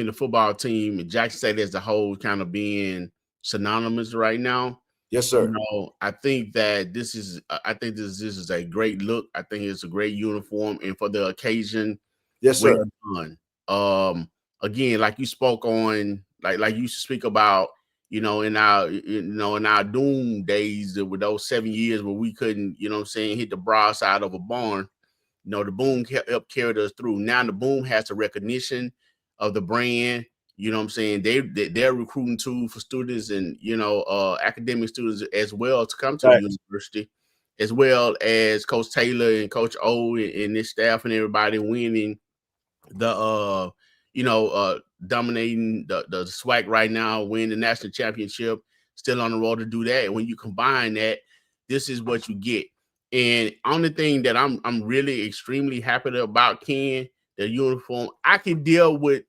S8: the football team and Jackson State as a whole kind of being synonymous right now.
S7: Yes, sir.
S8: You know, I think that this is a great look. I think it's a great uniform, and for the occasion,
S7: yes, sir.
S8: Well done. Again, like you spoke on, like you used to speak about, in our doom days with those 7 years where we couldn't, hit the broadside of a barn. The boom helped carry us through. Now the boom has the recognition of the brand. You know what I'm saying? They're recruiting tool for students and, academic students as well to come to the university, as well as Coach Taylor and Coach O and his staff and everybody winning the, dominating the SWAC right now, win the national championship, still on the road to do that. And when you combine that, this is what you get. And only thing that I'm really extremely happy about, Ken, the uniform, I can deal with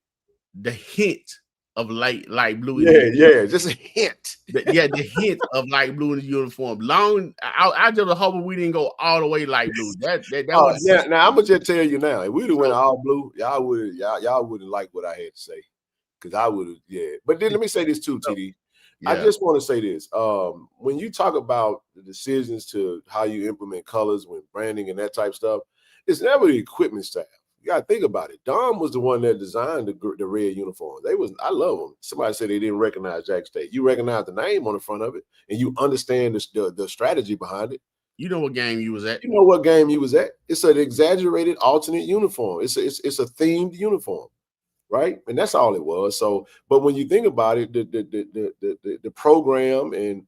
S8: the hint of light blue.
S7: Yeah, just a hint.
S8: The hint of light blue in the uniform. I just hope we didn't go all the way light blue.
S7: Now I'm gonna just tell you now, if we'd have went all blue, y'all wouldn't like what I had to say, because I would have. Yeah, but then let me say this too, TD. Yeah. I just want to say this. When you talk about the decisions to how you implement colors when branding and that type of stuff, it's never the equipment staff. You got to think about it. Dom was the one that designed the red uniform. I love them. Somebody said they didn't recognize Jack State. You recognize the name on the front of it, and you understand the strategy behind it.
S8: You know what game you was at.
S7: You know what game you was at. It's an exaggerated alternate uniform. It's a themed uniform. Right, and that's all it was. So, but when you think about it, the program and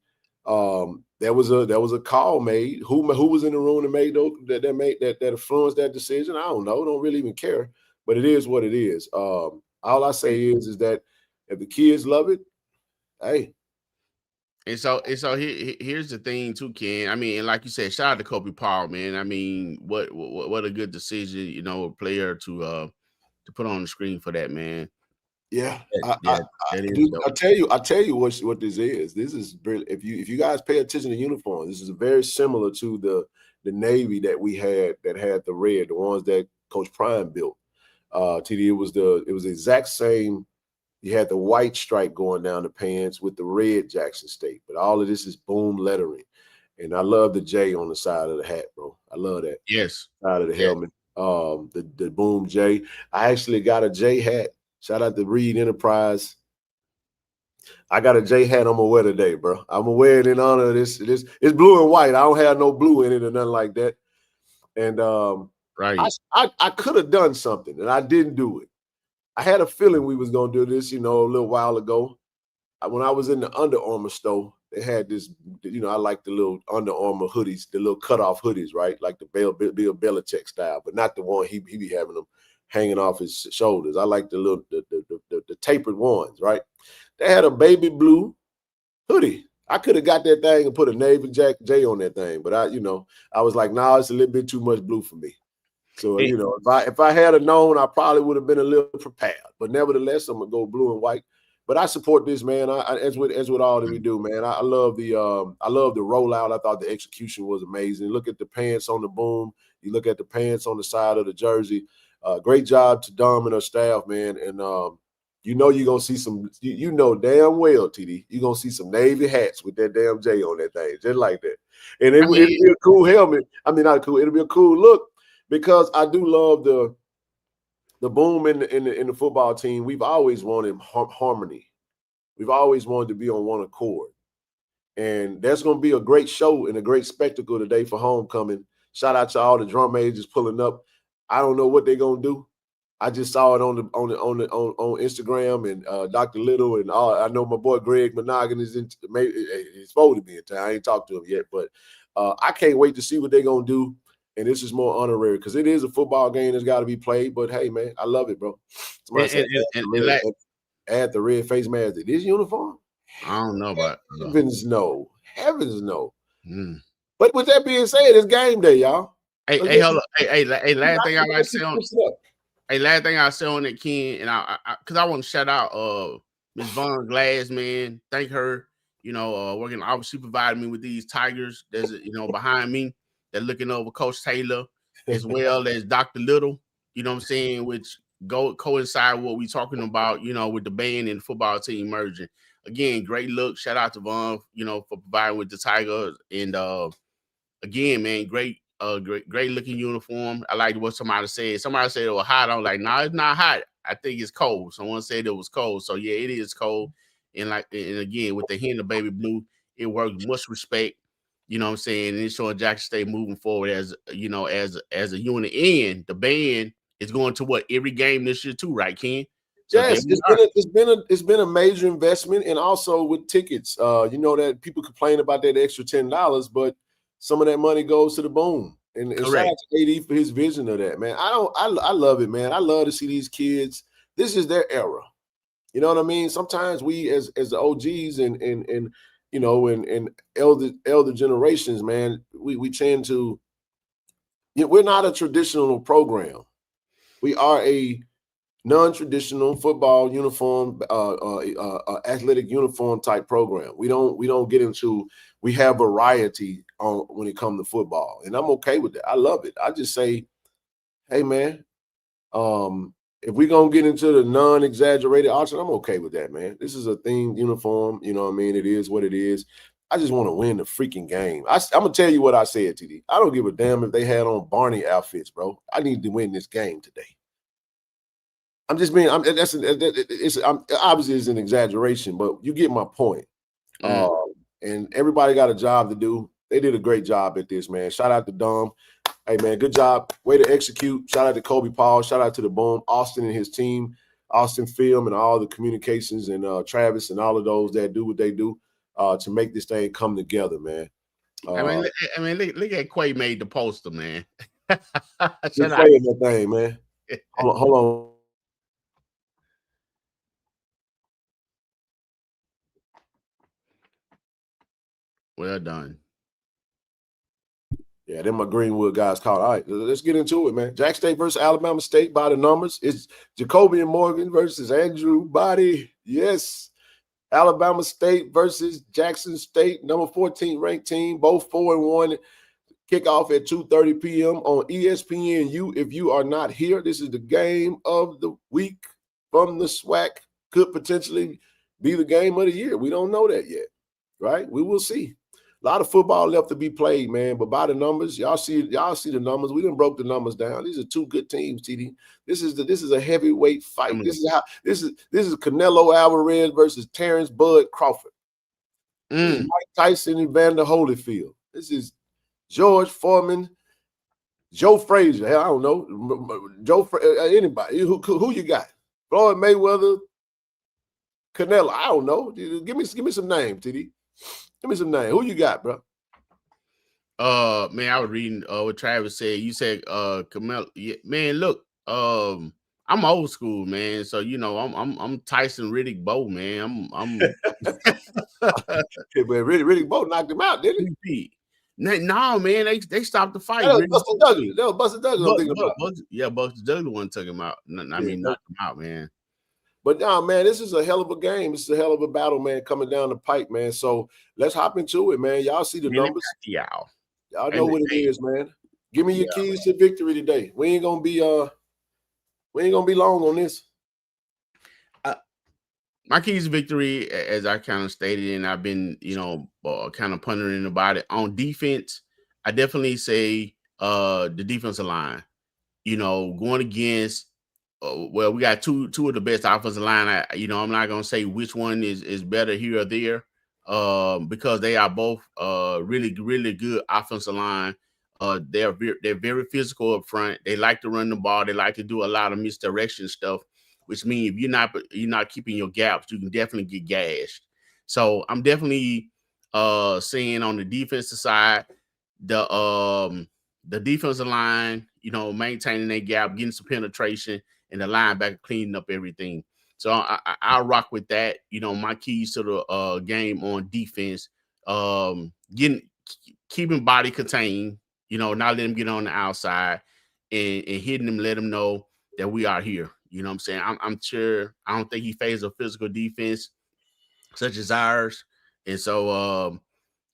S7: there was a call made. Who was in the room that made that influenced that decision? I don't know. Don't really even care. But it is what it is. All I say is that if the kids love it, hey,
S8: Here's the thing too, Ken. I mean, and like you said, shout out to Kobe Paul, man. I mean, what a good decision, you know, a player to put on the screen for that, man.
S7: Yeah,
S8: That is
S7: dude,
S8: dope.
S7: I tell you what this is. This is brilliant. If you guys pay attention to uniforms, this is very similar to the Navy that we had that had the red, the ones that Coach Prime built. TD, it was the exact same. You had the white stripe going down the pants with the red Jackson State, but all of this is boom lettering. And I love the J on the side of the hat, bro. I love that.
S8: Yes.
S7: Side of the helmet. The boom J. I actually got a J hat. Shout out to Reed Enterprise. I got a J hat I'm gonna wear today, bro. I'm gonna wear it in honor of this. It's blue and white. I don't have no blue in it or nothing like that. And
S8: right.
S7: I could have done something and I didn't do it. I had a feeling we was gonna do this, you know, a little while ago. When I was in the Under Armour store, they had this, you know, I like the little Under Armour hoodies, the little cutoff hoodies, right? Like the Bill Belichick style, but not the one he be having them hanging off his shoulders. I like the little the tapered ones, right? They had a baby blue hoodie. I could have got that thing and put a Navy J on that thing, but I was like, nah, it's a little bit too much blue for me. So, you know, if I had known, I probably would have been a little prepared. But nevertheless, I'm gonna go blue and white. But I support this, man. As with all that we do, man. I love the rollout. I thought the execution was amazing. Look at the pants on the boom. You look at the pants on the side of the jersey. Great job to Dom and her staff, man. And you know you're gonna see some. You know damn well, TD, you're gonna see some Navy hats with that damn J on that thing, just like that. And it'll be a cool helmet. I mean, not cool. It'll be a cool look. Because I do love the boom in the football team. We've always wanted harmony. We've always wanted to be on one accord. And there's going to be a great show and a great spectacle today for homecoming. Shout out to all the drum majors pulling up. I don't know what they're going to do. I just saw it on Instagram and Dr. Little and all. I know my boy Greg Monaghan is he's supposed to be in town. I ain't talked to him yet, but I can't wait to see what they're going to do. And this is more honorary because it is a football game that's got to be played. But hey, man, I love it, bro. Add the red face mask to this uniform.
S8: I don't know about
S7: heavens no. Mm. But with that being said, it's game day, y'all.
S8: Hey, hold up. Hey, last thing I like to say on. Hey, last thing I say on that, Ken, and because I want to shout out Ms. Von Glass, man. Thank her. You know, working supervising me with these Tigers. There's behind me. They're looking over Coach Taylor as well as Dr. Little, you know what I'm saying, which coincide with what we're talking about, you know, with the band and the football team merging. Again, great look. Shout out to Vaughn, you know, for providing with the Tigers. And again, man, great looking uniform. I like what somebody said. Somebody said it was hot. I'm like, no, it's not hot. I think it's cold. Someone said it was cold. So yeah, it is cold. And again, with the hint of baby blue, it works. Much respect. You know what I'm saying? And it's showing Jackson State moving forward as you know, as a unit. And the band is going to every game this year too, right, Ken? So
S7: yes, it's been a major investment, and also with tickets. You know that people complain about that extra $10, but some of that money goes to the boom. And shout out to AD for his vision of that, man. I love it, man. I love to see these kids. This is their era. You know what I mean? Sometimes we as the OGs and you know, and elder generations, man, we tend to, we're not a traditional program. We are a non-traditional football uniform, athletic uniform type program. We don't get into, we have variety when it comes to football, and I'm okay with that. I love it. I just say, hey, man, if we're going to get into the non-exaggerated option, I'm okay with that, man. This is a themed uniform. You know what I mean? It is what it is. I just want to win the freaking game. I'm going to tell you what I said, TD. I don't give a damn if they had on Barney outfits, bro. I need to win this game today. I'm just being, obviously it's an exaggeration, but you get my point. And everybody got a job to do. They did a great job at this, man. Shout out to Dom. Hey, man, good job. Way to execute. Shout out to Kobe Paul. Shout out to the Boom, Austin and his team, Austin Film and all the communications, and Travis and all of those that do what they do to make this thing come together, man.
S8: I mean, look at Quay made the poster, man.
S7: Shout out that thing, man. Hold on.
S8: Well done.
S7: Yeah, then my Greenwood guys called. All right, let's get into it, man. Jack State versus Alabama State by the numbers. It's Jacoby and Morgan versus Andrew Body. Yes. Alabama State versus Jackson State, number 14 ranked team, both 4-1. Kickoff at 2:30 p.m. on ESPN. If you are not here, this is the game of the week from the SWAC. Could potentially be the game of the year. We don't know that yet, right? We will see. A lot of football left to be played, man. But by the numbers, y'all see the numbers. We done broke the numbers down. These are two good teams, TD. This is a heavyweight fight. This is Canelo Alvarez versus Terrence Bud Crawford. This is Mike Tyson and Evander Holyfield. This is George Foreman, Joe Frazier. Hell, I don't know. Anybody. Who you got? Floyd Mayweather, Canelo. I don't know. Give me some names, TD. Give me some names. Who you got, bro?
S8: Man, I was reading what Travis said. You said Camelo. Yeah, man, look, I'm old school, man. So I'm Tyson Riddick Bowe, man. I'm
S7: yeah, but Riddick Bowe knocked him out, didn't he?
S8: No, man, they stopped the fight.
S7: That was Buster Douglas.
S8: Yeah, Buster Douglas one took him out. I mean, knocked him out, man.
S7: But no, man, this is a hell of a game. This is a hell of a battle, man, coming down the pipe, man. So let's hop into it, man. Y'all see the numbers. Y'all know what it is, man. Give me your keys to victory today. We ain't gonna be long on this.
S8: My keys to victory, as I kind of stated, and I've been, kind of pondering about it. On defense, I definitely say the defensive line. Going against, we got two of the best offensive line. I'm not gonna say which one is better here or there, because they are both really, really good offensive line. They're very physical up front. They like to run the ball. They like to do a lot of misdirection stuff, which means if you're not keeping your gaps, you can definitely get gashed. So I'm definitely seeing on the defensive side, the defensive line, maintaining their gap, getting some penetration, and the linebacker cleaning up everything. So I'll rock with that. My keys to the game on defense, keeping body contained, not letting them get on the outside and hitting them, let them know that we are here. You know what I'm saying? I'm sure I don't think he faced a physical defense such as ours. And so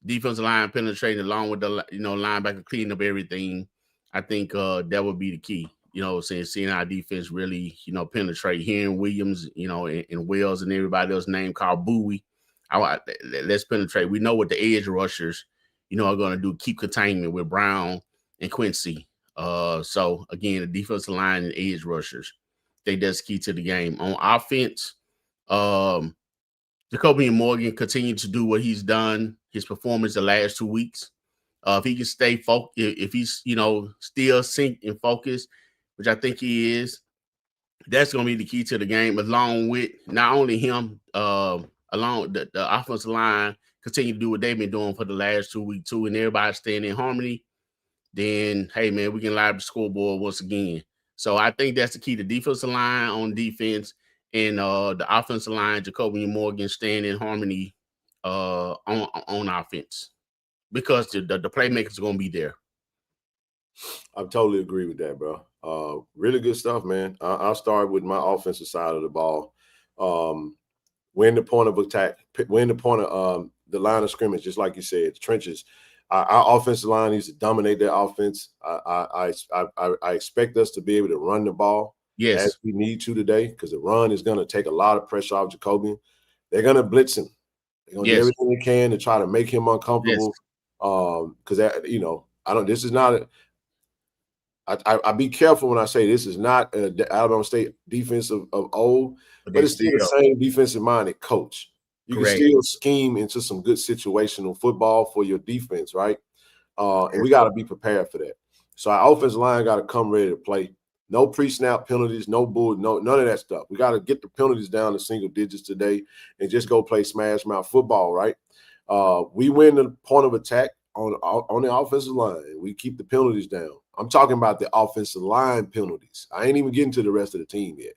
S8: defensive line penetrating along with the linebacker cleaning up everything. I think that would be the key. Seeing our defense really, penetrate. Hearing Williams, and Wells and everybody else name called Bowie. Let's penetrate. We know what the edge rushers, are going to do. Keep containment with Brown and Quincy. So again, the defensive line and edge rushers. I think that's key to the game. On offense, Jacoby and Morgan continue to do what he's done, his performance the last 2 weeks. If he can stay focused, if he's, still sync and focused, which I think he is, that's going to be the key to the game, along with not only him, along the offensive line, continue to do what they've been doing for the last 2 weeks too, and everybody staying in harmony, then, hey, man, we can live the scoreboard once again. So I think that's the key. The defensive line on defense and the offensive line, Jacoby and Morgan staying in harmony on offense, because the playmakers are going to be there.
S7: I totally agree with that, bro. Really good stuff, man. I'll start with my offensive side of the ball. Win the point of attack, win the point of the line of scrimmage, just like you said, the trenches. Our offensive line needs to dominate that offense. I expect us to be able to run the ball as we need to today, because the run is going to take a lot of pressure off Jacoby. They're going to blitz him. They're going to do everything they can to try to make him uncomfortable. Because I don't. This is not. I be careful when I say this is not the Alabama State defense of old, but it's still the same defensive-minded coach. You can still scheme into some good situational football for your defense, right? And we got to be prepared for that. So our offensive line got to come ready to play. No pre-snap penalties, none of that stuff. We got to get the penalties down to single digits today and just go play smash mouth football, right? We win the point of attack on the offensive line, and we keep the penalties down. I'm talking about the offensive line penalties. I ain't even getting to the rest of the team yet.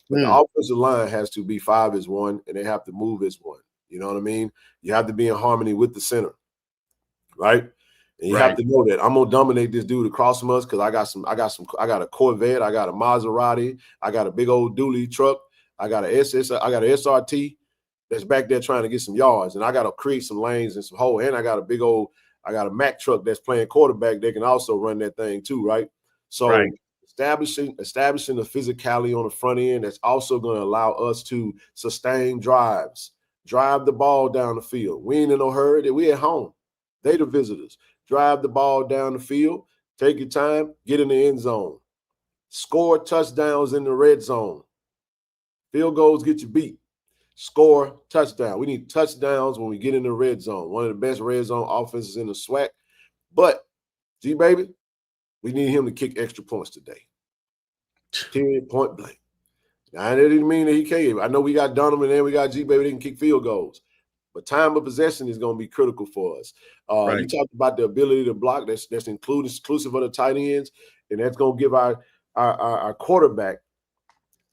S7: But the offensive line has to be 5 as 1, and they have to move as 1. You know what I mean? You have to be in harmony with the center. right? And you have to know that I'm gonna dominate this dude across from us because I got a Corvette, I got a Maserati, I got a big old dually truck, I got an SRT that's back there trying to get some yards, and I gotta create some lanes and some holes, and I got a Mack truck that's playing quarterback that can also run that thing too, right? So establishing the physicality on the front end that's also going to allow us to sustain drives, drive the ball down the field. We ain't in no hurry. We at home. They the visitors. Drive the ball down the field. Take your time. Get in the end zone. Score touchdowns in the red zone. Field goals get you beat. Score touchdown. We need touchdowns when we get in the red zone. One of the best red zone offenses in the SWAC. But, G-Baby, we need him to kick extra points today. 10 point blank. Now, that didn't mean that he can't. I know we got Donovan and we got G-Baby that can kick field goals. But time of possession is going to be critical for us. You talked about the ability to block. That's exclusive of the tight ends, and that's going to give our quarterback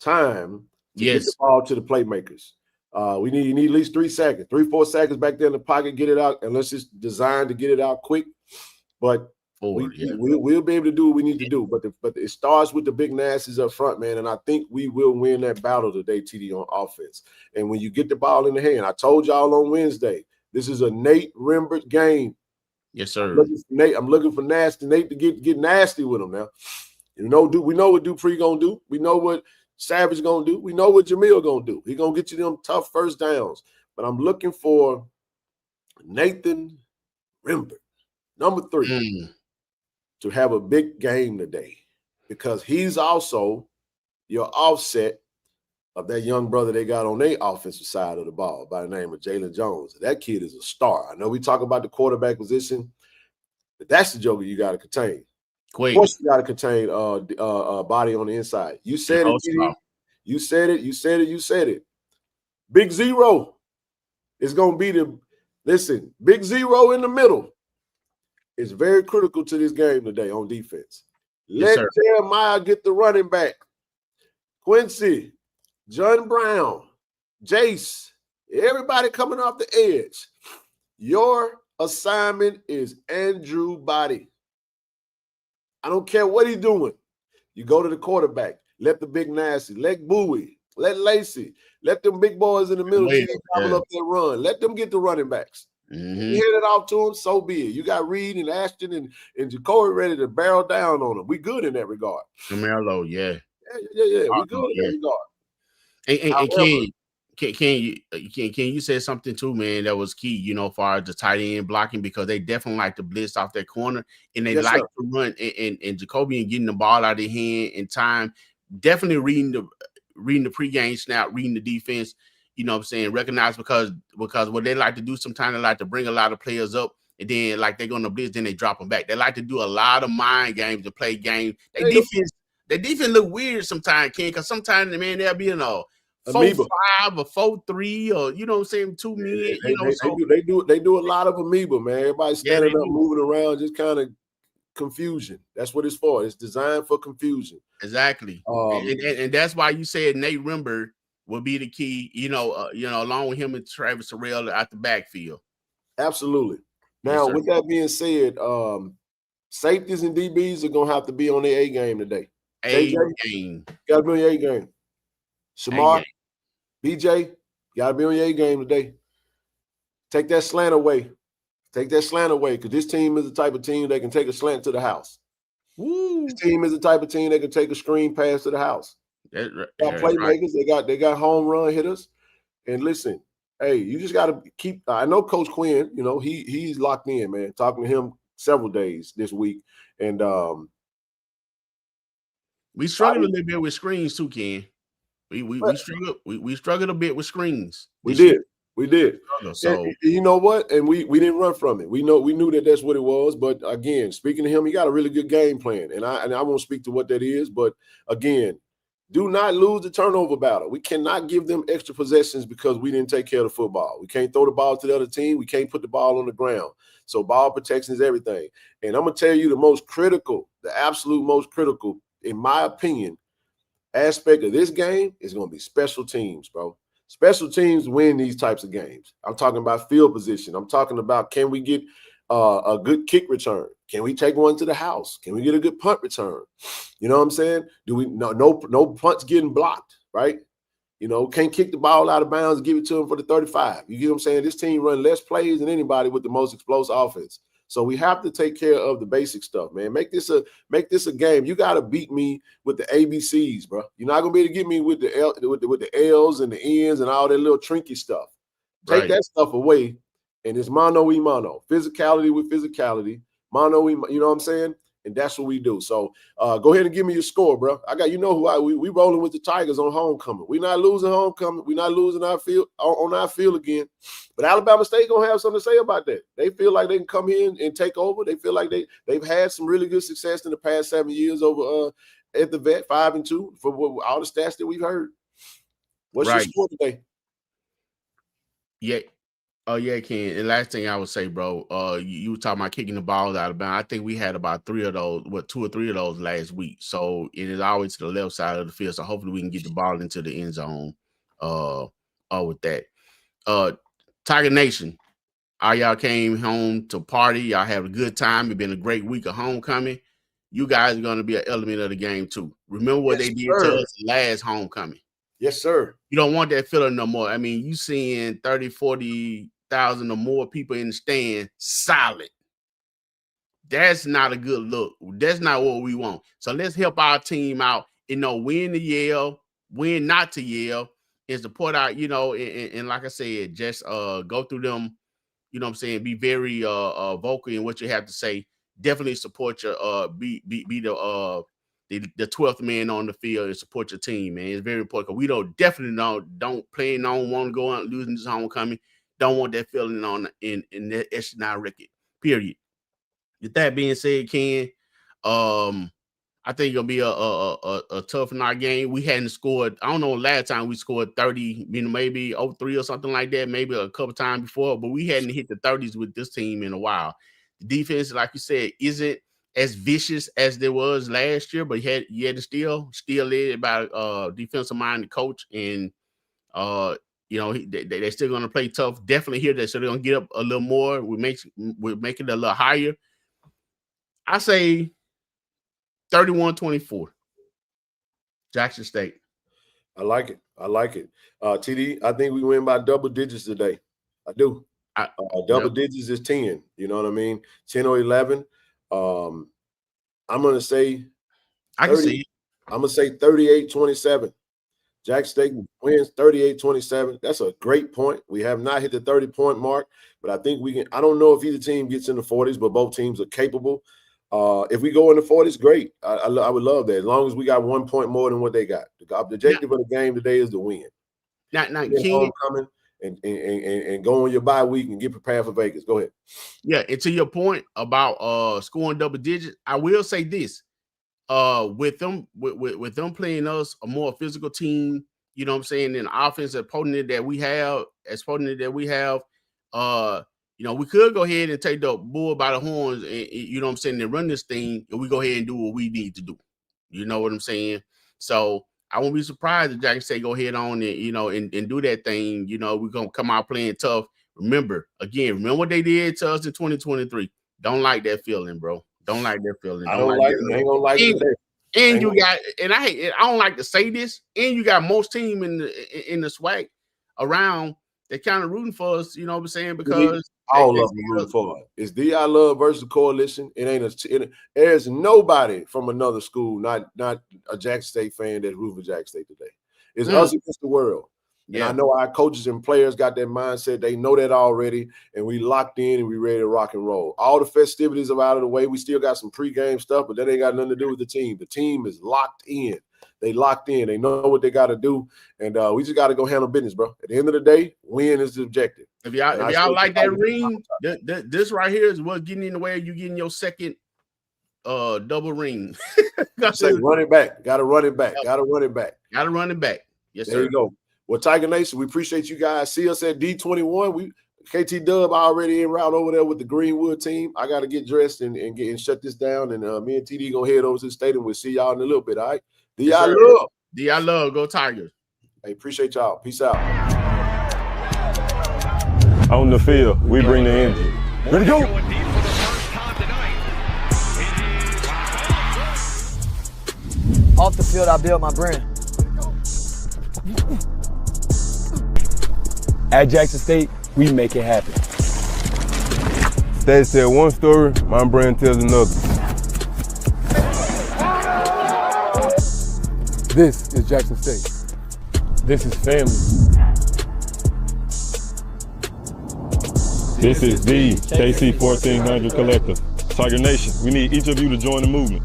S7: time to get the ball to the playmakers. You need at least 3 seconds, 3-4 seconds back there in the pocket, get it out, unless it's designed to get it out quick. But we'll be able to do what we need to do. But it starts with the big nasties up front, man. And I think we will win that battle today, TD, on offense. And when you get the ball in the hand, I told y'all on Wednesday, this is a Nate Rembert game.
S8: Yes, sir.
S7: I'm looking for nasty Nate to get nasty with him now. We know what Dupree gonna do. We know what Savage gonna do. We know what Jamil gonna do. He gonna get you them tough first downs. But I'm looking for Nathan Rembert, number 3, to have a big game today, because he's also your offset of that young brother they got on their offensive side of the ball by the name of Jalen Jones. That kid is a star. I know we talk about the quarterback position, but that's the joker you got to contain. Of course, you got to contain body on the inside. You said it, TD. You said it. You said it. You said it. Big zero is going to be Big zero in the middle is very critical to this game today on defense. Let Jeremiah get the running back. Quincy, John Brown, Jace, everybody coming off the edge. Your assignment is Andrew Body. I don't care what he's doing. You go to the quarterback. Let the big nasty, let Bowie, let Lacey, let them big boys in the middle gobble up their run. Let them get the running backs. You hand it off to them, so be it. You got Reed and Ashton and Jacoby ready to barrel down on them. We good in that regard.
S8: Camelo, yeah.
S7: We good in that regard.
S8: And can you say something too, man, that was key, as far as the tight end blocking, because they definitely like to blitz off that corner, and they like to run, and Jacoby and getting the ball out of their hand in time, definitely reading the pregame snap, reading the defense, recognize, because what they like to do sometimes, they like to bring a lot of players up, and then like they're going to blitz, then they drop them back. They like to do a lot of mind games to play games. Their defense look weird sometimes, Ken, because sometimes, man, they'll be in a 4-5 or 4-3, or 2 men.
S7: They do a lot of amoeba, man. Everybody standing up, moving around, just kind of confusion. That's what it's for. It's designed for confusion.
S8: Exactly. And that's why you said Nate Rembert will be the key, along with him and Travis Terrell at the backfield.
S7: Absolutely. Now, with that being said, safeties and DBs are going to have to be on their A game today.
S8: A game.
S7: Got to be on your A game. Shamar, BJ, got to be on your A game today. Take that slant away. Because this team is the type of team that can take a slant to the house. This team is the type of team that can take a screen pass to the house. They got playmakers. They got home run hitters. And listen, hey, you just got to keep. I know Coach Quinn. He's locked in, man. Talking to him several days this week, and
S8: we struggled a little bit with screens too, Ken. We struggled a bit with screens. We
S7: did. So you know what? And we didn't run from it. We knew that that's what it was. But again, speaking to him, he got a really good game plan. And I won't speak to what that is. But again, do not lose the turnover battle. We cannot give them extra possessions because we didn't take care of the football. We can't throw the ball to the other team. We can't put the ball on the ground. So ball protection is everything. And I'm going to tell you the absolute most critical, in my opinion, aspect of this game is going to be special teams, bro. Special teams win these types of games. I'm talking about field position. I'm talking about, can we get a good kick return? Can we take one to the house? Can we get a good punt return? You know what I'm saying? Do we no punts getting blocked, right? You know, can't kick the ball out of bounds and give it to them for the 35. You get what I'm saying? This team run less plays than anybody with the most explosive offense. So we have to take care of the basic stuff, man. Make this a game. You got to beat me with the ABCs, bro. You're not gonna be able to get me with the L's and the N's and all that little trinky stuff. Take that stuff away, and it's mano y mano, physicality with physicality, mano y, you know what I'm saying? And that's what we do. So go ahead and give me your score, bro. We rolling with the Tigers on homecoming. We're not losing homecoming. We're not losing our field on our field again. But Alabama State gonna have something to say about that. They feel like they can come here and take over. They feel like they've had some really good success in the past 7 years over at the vet 5-2 for all the stats that we've heard. What's your score today?
S8: Yeah. Oh yeah, Ken. And last thing I would say, bro, you were talking about kicking the ball out of bounds. I think we had about 2 or 3 of those last week. So it is always to the left side of the field. So hopefully we can get the ball into the end zone. With that. Tiger Nation, all y'all came home to party. Y'all have a good time. It's been a great week of homecoming. You guys are going to be an element of the game too. Remember what they did to us last homecoming.
S7: Yes, sir.
S8: You don't want that feeling no more. I mean, you seeing 30, 40,000 or more people in the stand solid. That's not a good look. That's not what we want. So let's help our team out and know when to yell, when not to yell, and support our, and like I said, just go through them, you know what I'm saying, be very vocal in what you have to say. Definitely support your be the 12th man on the field and support your team, man. It's very important because we don't plan on want to go out and losing this homecoming. Don't want that feeling on in that echelon record. Period. With that being said, Ken, I think it'll be a tough night game. We hadn't scored. I don't know. Last time we scored 30, maybe 03 or something like that. Maybe a couple times before, but we hadn't hit the 30s with this team in a while. The defense, like you said, isn't as vicious as there was last year, but you had to still led by defensive minded coach, and they're still going to play tough. Definitely hear that, so they're going to get up a little more. We'll make it a little higher. I say 31-24, Jackson State.
S7: I like it. TD, I think we win by double digits today. I do. Double digits is 10. You know what I mean? 10 or 11. I'm going to say
S8: I can see it.
S7: I'm going to say 38-27. Jack State wins 38-27. That's a great point. We have not hit the 30-point mark, but I think we can. I don't know if either team gets in the 40s, but both teams are capable. If we go in the 40s, great. I would love that, as long as we got 1 point more than what they got. The objective of the game today is to win.
S8: Not
S7: homecoming and go on your bye week and get prepared for Vegas. Go ahead.
S8: Yeah, and to your point about scoring double digits, I will say this. With them playing us a more physical team, you know what I'm saying, and the offense opponent that we have, we could go ahead and take the bull by the horns and, you know what I'm saying, and run this thing, and we go ahead and do what we need to do. You know what I'm saying? So I won't be surprised if Jackson State go ahead on and, and do that thing. You know, we're going to come out playing tough. Remember what they did to us in 2023. Don't like that feeling, bro. Don't like that feeling.
S7: I don't like it. I ain't gonna like it today.
S8: And you got, and I don't like to say this, and you got most team in the SWAC around. They're kind of rooting for us, you know what I'm saying? Because
S7: all of them rooting for us. It's DI Love versus Coalition. There's nobody from another school, not a Jackson State fan that's rooting for Jackson State today. It's us against the world. Yeah. And I know our coaches and players got that mindset. They know that already, and we locked in and we ready to rock and roll. All the festivities are out of the way. We still got some pregame stuff, but that ain't got nothing to do with the team. The team is locked in. They locked in. They know what they got to do, and we just got to go handle business, bro. At the end of the day, win is the objective.
S8: If y'all like that ring, this right here is what's getting in the way of you getting your second double ring.
S7: Say run it back. Got to run it back. Got to run it back.
S8: Got to run it back. Yes, sir.
S7: There you go. Well, Tiger Nation, we appreciate you guys. See us at D21. KT Dub already en route over there with the Greenwood team. I got to get dressed and shut this down. And me and TD gonna head over to the stadium. We'll see y'all in a little bit. All right. D.I. Love.
S8: D.I. Love. Go Tigers.
S7: Hey, appreciate y'all. Peace out.
S4: On the field, we bring the energy. Ready to go.
S5: Off the field, I build my brand.
S9: At Jackson State, we make it happen.
S4: State tell one story, my brand tells another.
S9: This is Jackson State. This is family.
S4: This is the KC-1400 Collective. Tiger Nation, we need each of you to join the movement.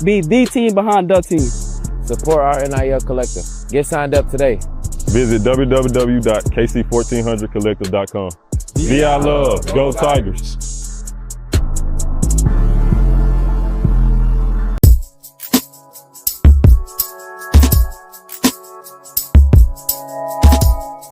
S6: Be the team behind the team. Support our NIL collective. Get signed up today.
S4: Visit www.kc1400collective.com. Be our love. Go Tigers.